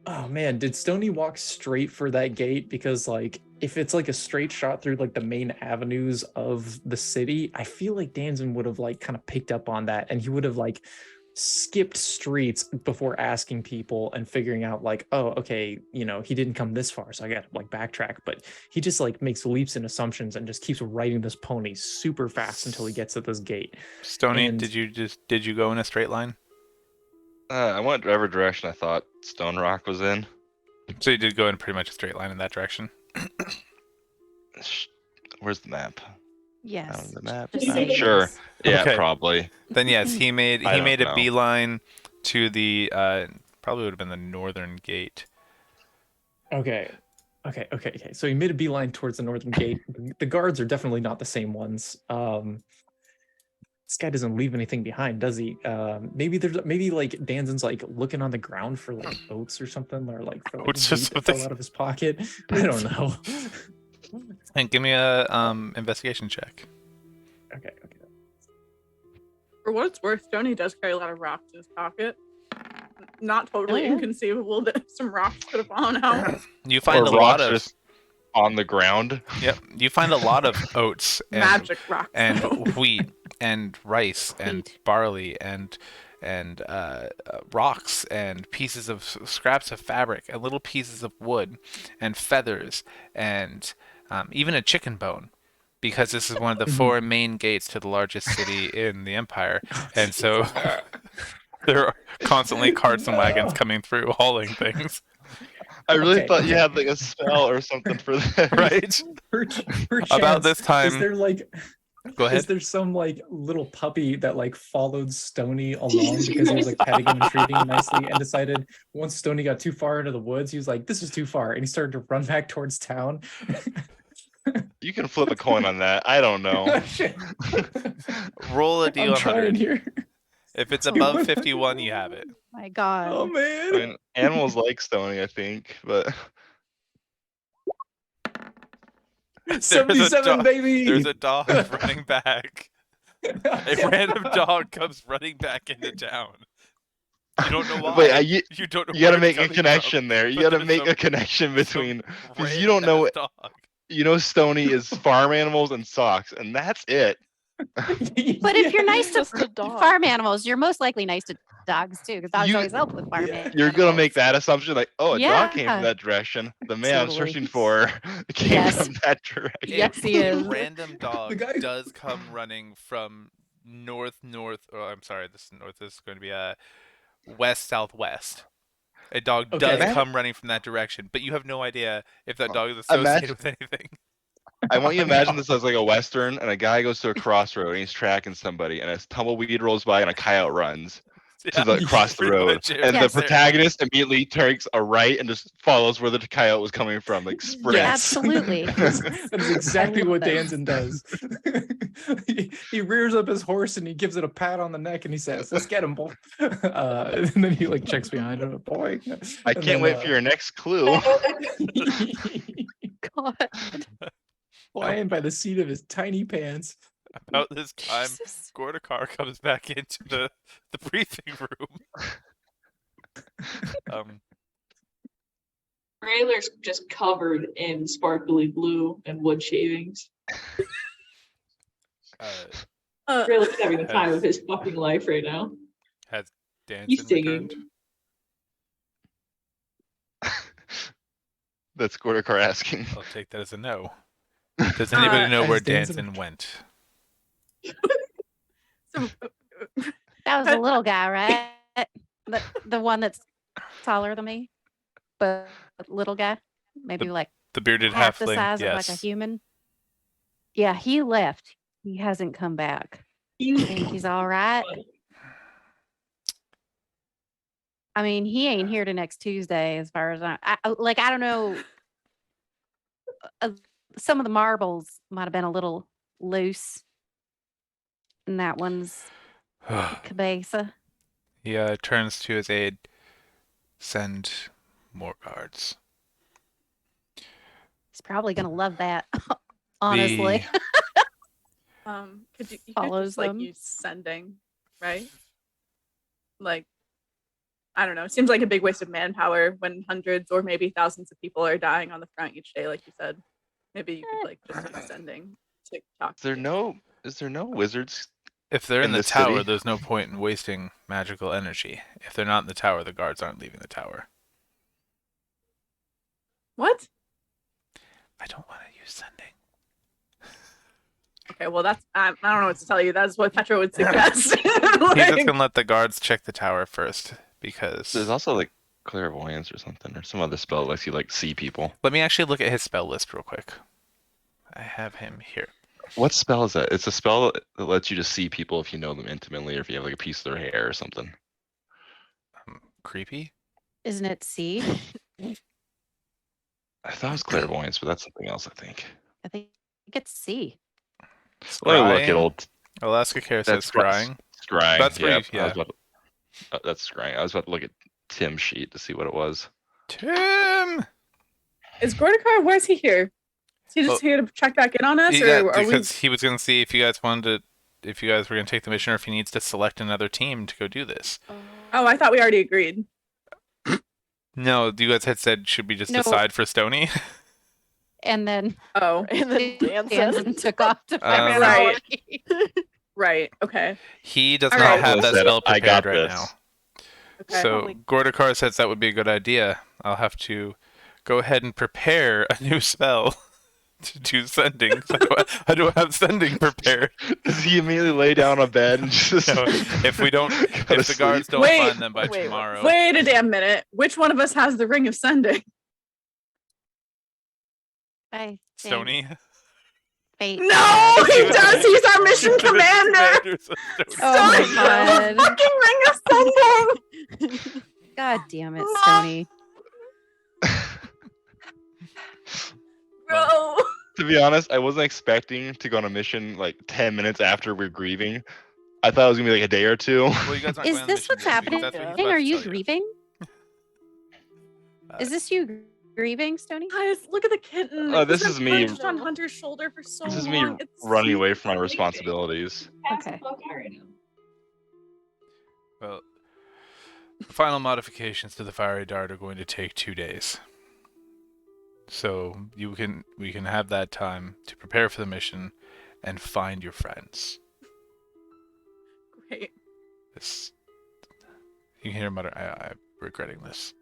Oh man, did Stony walk straight for that gate? Because like if it's like a straight shot through like the main avenues of the city, I feel like Danzon would have like kind of picked up on that, and he would have like skipped streets before asking people and figuring out like, oh, okay, you know, he didn't come this far, so I got to like backtrack. But he just like makes leaps and assumptions and just keeps riding this pony super fast until he gets to this gate. Stony, And- did you go in a straight line? I went whatever direction I thought Stone Rock was in. So you did go in pretty much a straight line in that direction. Where's the map? Yes. Found the map. Just say Sure. yes. Yeah, Okay. probably. Then yes, he made I he don't made a know. beeline to the probably would have been the northern gate. Okay. So he made a beeline towards the northern gate. The guards are definitely not the same ones. This guy doesn't leave anything behind, does he? Maybe like Danzon's like looking on the ground for like oats or something, or like for like Oats or wheat that fell something. out of his pocket. I don't know. And give me a investigation check. Okay. For what it's worth, Stony does carry a lot of rocks in his pocket. Not totally Oh, yeah. inconceivable that some rocks could have fallen out. You find Or a lot rocks of just on the ground. yep. You find a lot of oats and Magic rocks. and wheat and rice and Wheat. barley and rocks and pieces of scraps of fabric and little pieces of wood and feathers and even a chicken bone, because this is one of the four main gates to the largest city in the empire, and so there are constantly carts and wagons coming through hauling things. I really Okay, thought you okay. had like a spell or something for that. Right? Per About chance, this time- is there like Go is ahead. there some like little puppy that like followed Stony along because he was like petting him and treating him nicely, and decided once Stony got too far into the woods, he was like, "This is too far," and he started to run back towards town. You can flip a coin on that. I don't know. Shit. Roll a I'm trying D100. here. If it's above 51, you have it. My God. Oh I man. mean, animals like Stony, I think, but 77, baby. There's a dog running back. A random dog comes running back into town. You don't know why. Wait, you don't know you gotta where it's make a coming connection from, there. You but gotta there's make some- a connection some between because you don't know. random-ass dog. You know, Stony is farm animals and socks, and that's it. But if you're nice to Just a dog. farm animals, you're most likely nice to dogs too, because dogs You- always help with farm Yeah. animals. You're gonna make that assumption, like, oh, a dog came Yeah. from that direction. The man I'm Totally. searching for came Yes. from that direction. Yes, he A is. random dog guy- does come running from north. Oh, I'm sorry. This is north. This is going to be west southwest. A dog Okay. does Imagine- come running from that direction, but you have no idea if that dog is Imagine- associated with anything. I want you to imagine this as like a western, and a guy goes to a crossroad and he's tracking somebody, and a tumbleweed rolls by and a coyote runs to the across the pretty road, much it. and Yes. the protagonist immediately takes a right and just follows where the coyote was coming from, like sprints. Absolutely. that is exactly love what it. Danson does. he rears up his horse and he gives it a pat on the neck and he says, "Let's get him, boy." And then he like checks behind him, boy. I can't wait for your next clue. God. flying by the seat of his tiny pants. About this time, Jesus. Gortukar comes back into the briefing room. Rayler's just covered in sparkly blue and wood shavings. Rayler's having the time of his fucking life right now. Has Danson He's singing. returned? That's Gortukar asking. I'll take that as a no. Does anybody know Has where Danson Danson went? So, That was the little guy, right? The one that's taller than me, but little guy, maybe like The bearded half the halfling. size Yes. of like a human. Yeah, he left. He hasn't come back. I think he's all right. I mean, he ain't here to next Tuesday, as far as I don't know. Some of the marbles might have been a little loose, and that one's cabeza. He turns to his aide. Send more guards. He's probably gonna love that. Honestly, could you Follows just like them. use sending, right? Like, I don't know. It seems like a big waste of manpower when hundreds or maybe thousands of people are dying on the front each day, like you said. Maybe you could like just use sending to talk. Is there no wizards? If they're in In the this tower, city? there's no point in wasting magical energy. If they're not in the tower, the guards aren't leaving the tower. What? I don't want to use sending. Okay, well that's I don't know what to tell you. That's what Petra would suggest. He's just Like, gonna let the guards check the tower first because. There's also like clairvoyance or something, or some other spell that lets you like see people. Let me actually look at his spell list real quick. I have him here. What spell is that? It's a spell that lets you just see people if you know them intimately, or if you have like a piece of their hair or something. Creepy. isn't it C? I thought it was clairvoyance, but that's something else, I think. I think it's C. Let me look at Scrying. old. Alaska Care says That's right. scrying. Scrying. That's yeah, brief, yeah. That's scrying. I was about to look at Tim's sheet to see what it was. Tim. is Gortukar? Why is he here? Is he just here to check back in on us, Yeah, or are we? because he was gonna see if you guys wanted to, if you guys were gonna take the mission, or if he needs to select another team to go do this. Oh, I thought we already agreed. No, you guys had said should we just No. decide for Stony? And then Oh, And then Danson took off to find Um, Right. right. right. Okay. He does All not right. have that Said, spell "I prepared got right this." now. Okay. So Holy- Gortukar says that would be a good idea. I'll have to go ahead and prepare a new spell to do sending. I don't have sending prepared. Does he immediately lay down on bed and just? No, if we don't, go to if the guards sleep? don't Wait, find them by wait, tomorrow, Wait a damn minute. Which one of us has the ring of sending? I think Stony. fate. No, he does. He's our mission commander. Oh my Stony, God. fucking ring of sending. God damn it, Stony. Bro. To be honest, I wasn't expecting to go on a mission like 10 minutes after we're grieving. I thought it was gonna be like a day or two. Well, you guys aren't Is going on the this mission what's yet, happening? because that's what he's Yeah. about Are to you tell you. grieving? Is this you grieving, Stony? Guys, look at the kitten. Oh, He's this been is me. perched on Hunter's shoulder for so This is long. me It's running away super from my sleeping. responsibilities. Pass Okay. the fuck out right now. Well, the final modifications to the fiery dart are going to take 2 days. So we can have that time to prepare for the mission and find your friends. Great. This, you can hear him mutter, I'm regretting this.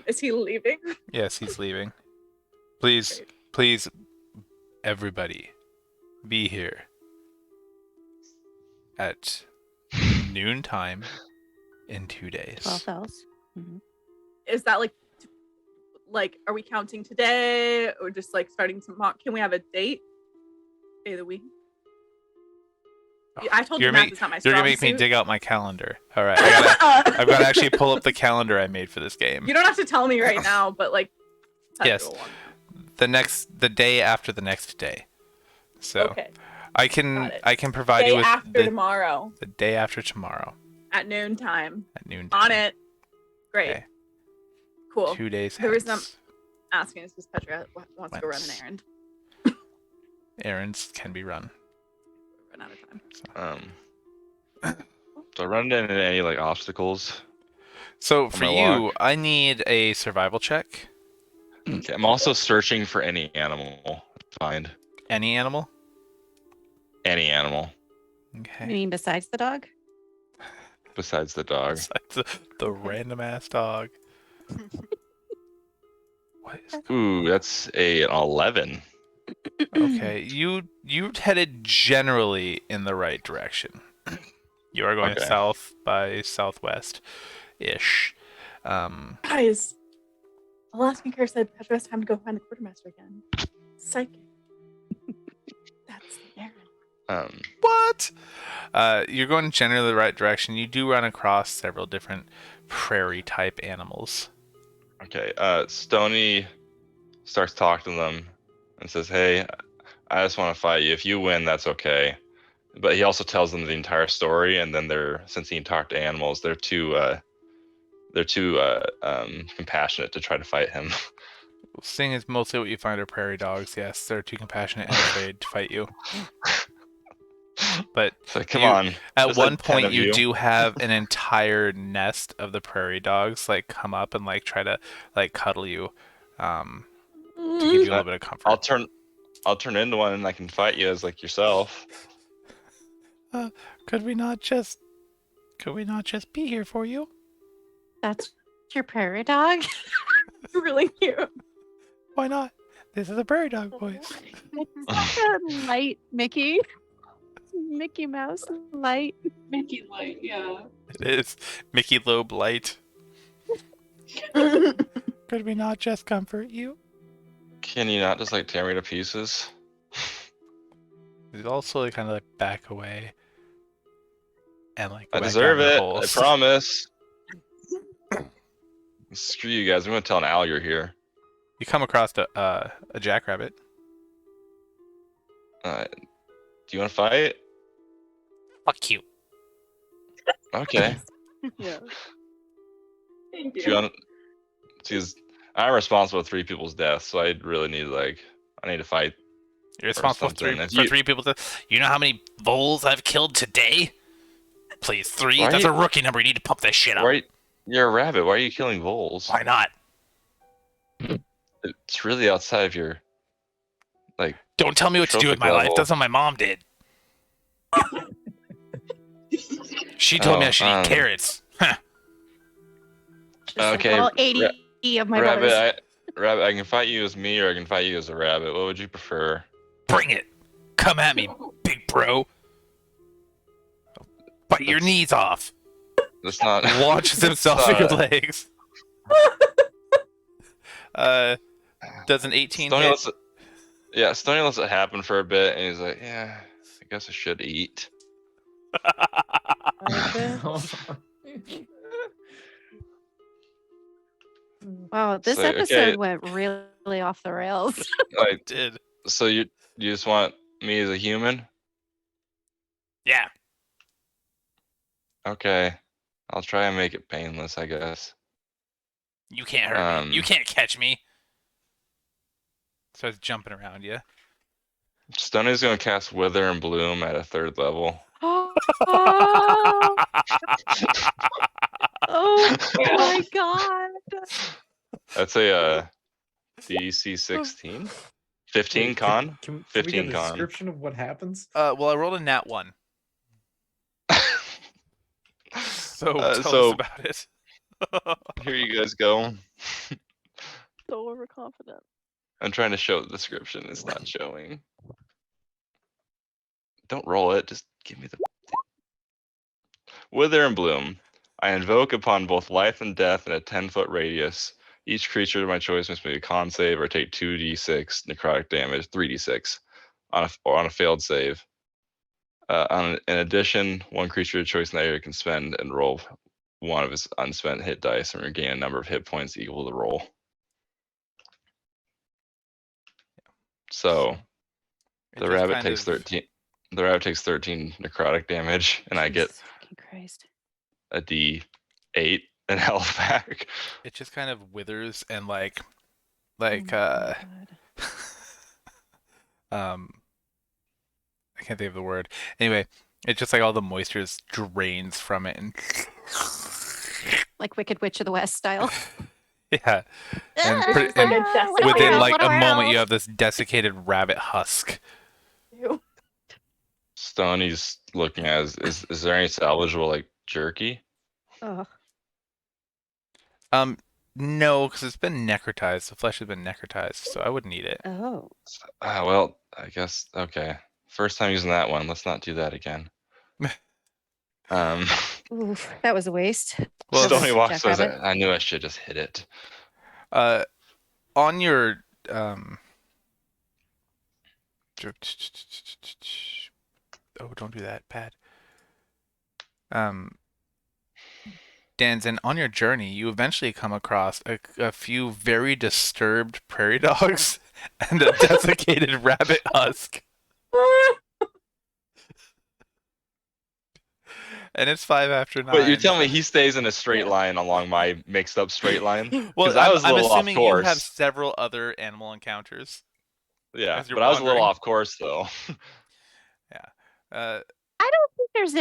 Is he leaving? Yes, he's leaving. Please, Great. please, everybody, be here at noontime in 2 days. 12 bells. Is that like are we counting today or just like starting to mock? Can we have a date? Day of the week? I told you You're math make- is not my You're strong gonna make me suit. dig out my calendar. All right, I've got to actually pull up the calendar I made for this game. You don't have to tell me right now, but like Yes. schedule one. The day after the next day. So Okay. I Got it. can provide Day you with after tomorrow the day after tomorrow at noontime. at noon. On it. Great. Okay. Cool. 2 days. The reason I'm hence. asking is because Petra wants to go run an Whence? errand. Errands can be run. Run out of time. Do I run into any like obstacles? So On for my you, walk. I need a survival check. Okay, I'm also searching for any animal to find. Any animal. Any animal You Okay. mean besides the dog? besides the dog. Besides the random ass dog. What is Ooh, that's an 11. Okay, you headed generally in the right direction. You are going Okay. south by southwest ish. Guys, Alaskan Care said Petra has time to go find the quartermaster again. Psychic. That's the errand. What? You're going generally the right direction. You do run across several different prairie type animals. Okay, Stony starts talking to them and says, "Hey, I just want to fight you. If you win, that's okay." But he also tells them the entire story, and then since he can talk to animals, they're too compassionate to try to fight him. Seeing as mostly what you find are prairie dogs, yes, they're too compassionate and afraid to fight you. But So come You- on. at There's one like 10 point, of you do have an entire nest of the prairie dogs like come up and like try to like cuddle you, to give you a little bit of comfort. I'll turn into one and I can fight you as like yourself. Could we not just be here for you? That's your prairie dog? Really cute. Why not? This is a prairie dog voice. It's like a light Mickey. Mickey Mouse light. Mickey Light, yeah. It is Mickey Loeb light. Could we not just comfort you? Can you not just like tear me to pieces? He's also kind of like back away. And like I go back deserve down their it. holes. I promise. Screw you guys. I'm gonna tell an owl you're here. You come across a jackrabbit. Do you want to fight? Fuck you. Okay. Yeah. Thank Do you want? Because I'm responsible for 3 people's deaths, so I really need I need to fight. You're responsible for something. If for you- 3 people to. You know how many voles I've killed today? Please, 3. Why That's you- a rookie number. You need to pump this shit up. Why? You're a rabbit. Why are you killing voles? Why not? It's really outside of your Don't tell me what to do with my Trophic life. level. That's what my mom did. She told me I should eat carrots. Huh. Just like Okay, all 80 of my brothers. Rabbit, I can fight you as me, or I can fight you as a rabbit. What would you prefer? Bring it. Come at me, big bro. Bite your knees off. That's not. Launches himself at your Sorry. legs. Does an 18 Stony hit? lets it, yeah, Stony lets it happen for a bit, and he's like, "Yeah, I guess I should eat." Wow, this So, episode okay. went really off the rails. Like, Did. so you just want me as a human? Yeah. Okay. I'll try and make it painless, I guess. You can't hurt me. You Um, can't catch me. Starts jumping around you. Stony's gonna cast Wither and Bloom at a 3rd level. Oh my god. That's a DC 16? 15 Wait, con? Can we 15 get a con. description of what happens? Well, I rolled a nat 1. So tell so- us about it. Here you guys go. So overconfident. I'm trying to show the description. It's not showing. Don't roll it. Just give me the. Wither and Bloom. I invoke upon both life and death in a 10-foot radius. Each creature of my choice must make a con save or take 2d6 necrotic damage, 3d6, on a failed save. In addition, one creature of choice in the area can spend and roll one of his unspent hit dice and regain a number of hit points equal to the roll. So It the just rabbit kind takes of- 13. The rabbit takes 13 necrotic damage, and I get Jesus fucking Christ. a D8 and health back. It just kind of withers and Oh my God. I can't think of the word. Anyway, it's just like all the moisture just drains from it and Like Wicked Witch of the West style. yeah. And, Ah, pre- and desiccated- within wow, like a wow. moment you have this desiccated rabbit husk. Ew. Stony's looking at is there any salvageable like jerky? Ugh. No, because it's been necrotized. The flesh has been necrotized, so I wouldn't eat it. Oh. Well, I guess okay. First time using that one. Let's not do that again. Oof, that was a waste. Well, That was Stony walks says, jackrabbit. I knew I should just hit it. On your oh, don't do that, Pat. Danzen, on your journey, you eventually come across a few very disturbed prairie dogs and a desiccated rabbit husk. And it's 5 after 9. But you're telling me he stays in a straight line along my mixed up straight line? Well, I was a I'm little off assuming you have course. several other animal encounters. Yeah, as you're but I was a little wandering. off course though. I don't think there's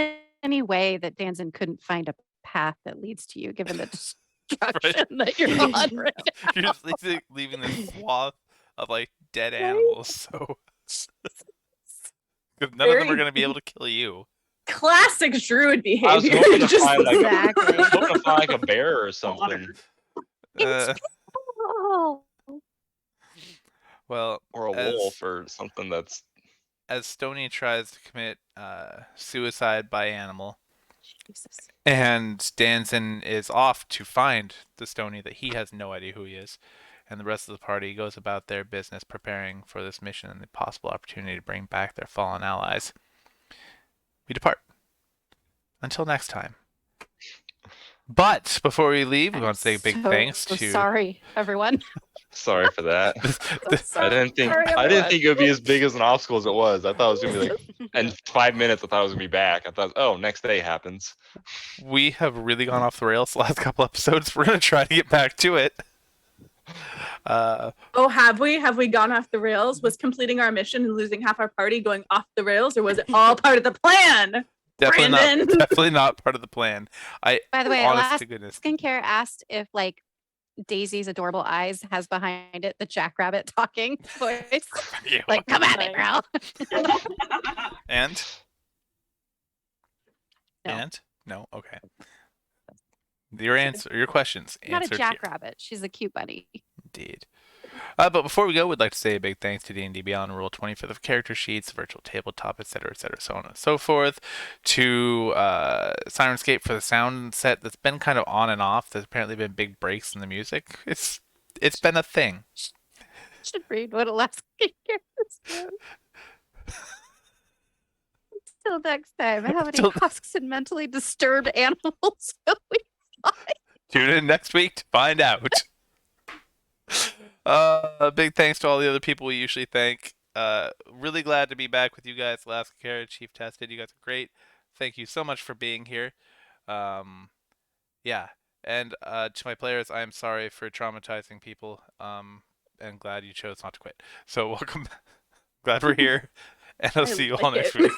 any way that Danzen couldn't find a path that leads to you, given the destruction that you're on right now. You're just leaving this swath of like dead animals, so 'cause none of them are going to be able to kill you. Classic druid I was behavior. hoping to Just find like Exactly. I was hoping to find like a bear or something, Uh, Oh. well, or a as- wolf or something that's. as Stony tries to commit suicide by animal, Jesus. and Danson is off to find the Stony that he has no idea who he is, and the rest of the party goes about their business preparing for this mission and the possible opportunity to bring back their fallen allies. We depart. Until next time. But before we leave, we want to say a big So thanks to Sorry, everyone. Sorry for that. So I didn't think sorry, I didn't everyone. think it would be as big as an obstacle as it was. I thought it was gonna be like in 5 minutes. I thought I was gonna be back. I thought, oh, next day happens. we have really gone off the rails the last couple episodes. We're gonna try to get back to it. Oh, have we? Have we gone off the rails? Was completing our mission and losing half our party going off the rails, or was it all part of the plan? Definitely Brandon. not. Definitely not part of the plan. By the way, honest last to goodness. skincare asked if like Daisy's adorable eyes has behind it the jackrabbit talking voice. You. Like, come at me, girl. And No. and no. Okay. Your answer. Your questions. Not a answered here. jackrabbit. She's a cute bunny. Indeed. But before we go, we'd like to say a big thanks to D&D Beyond Rule 20 for the character sheets, virtual tabletop, etc., so on and so forth. To Sirenscape for the sound set that's been kind of on and off. There's apparently been big breaks in the music. It's been a thing. Should read what a last skincare is. Until next time, how many Till- husks and mentally disturbed animals will we find? Tune in next week to find out. Big thanks to all the other people we usually thank. Really glad to be back with you guys. Alaska Carrot, Chief Tested, you guys are great. Thank you so much for being here. Yeah, and to my players, I am sorry for traumatizing people. And glad you chose not to quit. So welcome. Glad we're here, and I'll I see you all like next it. week.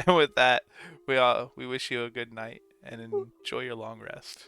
And with that, we wish you a good night and enjoy your long rest.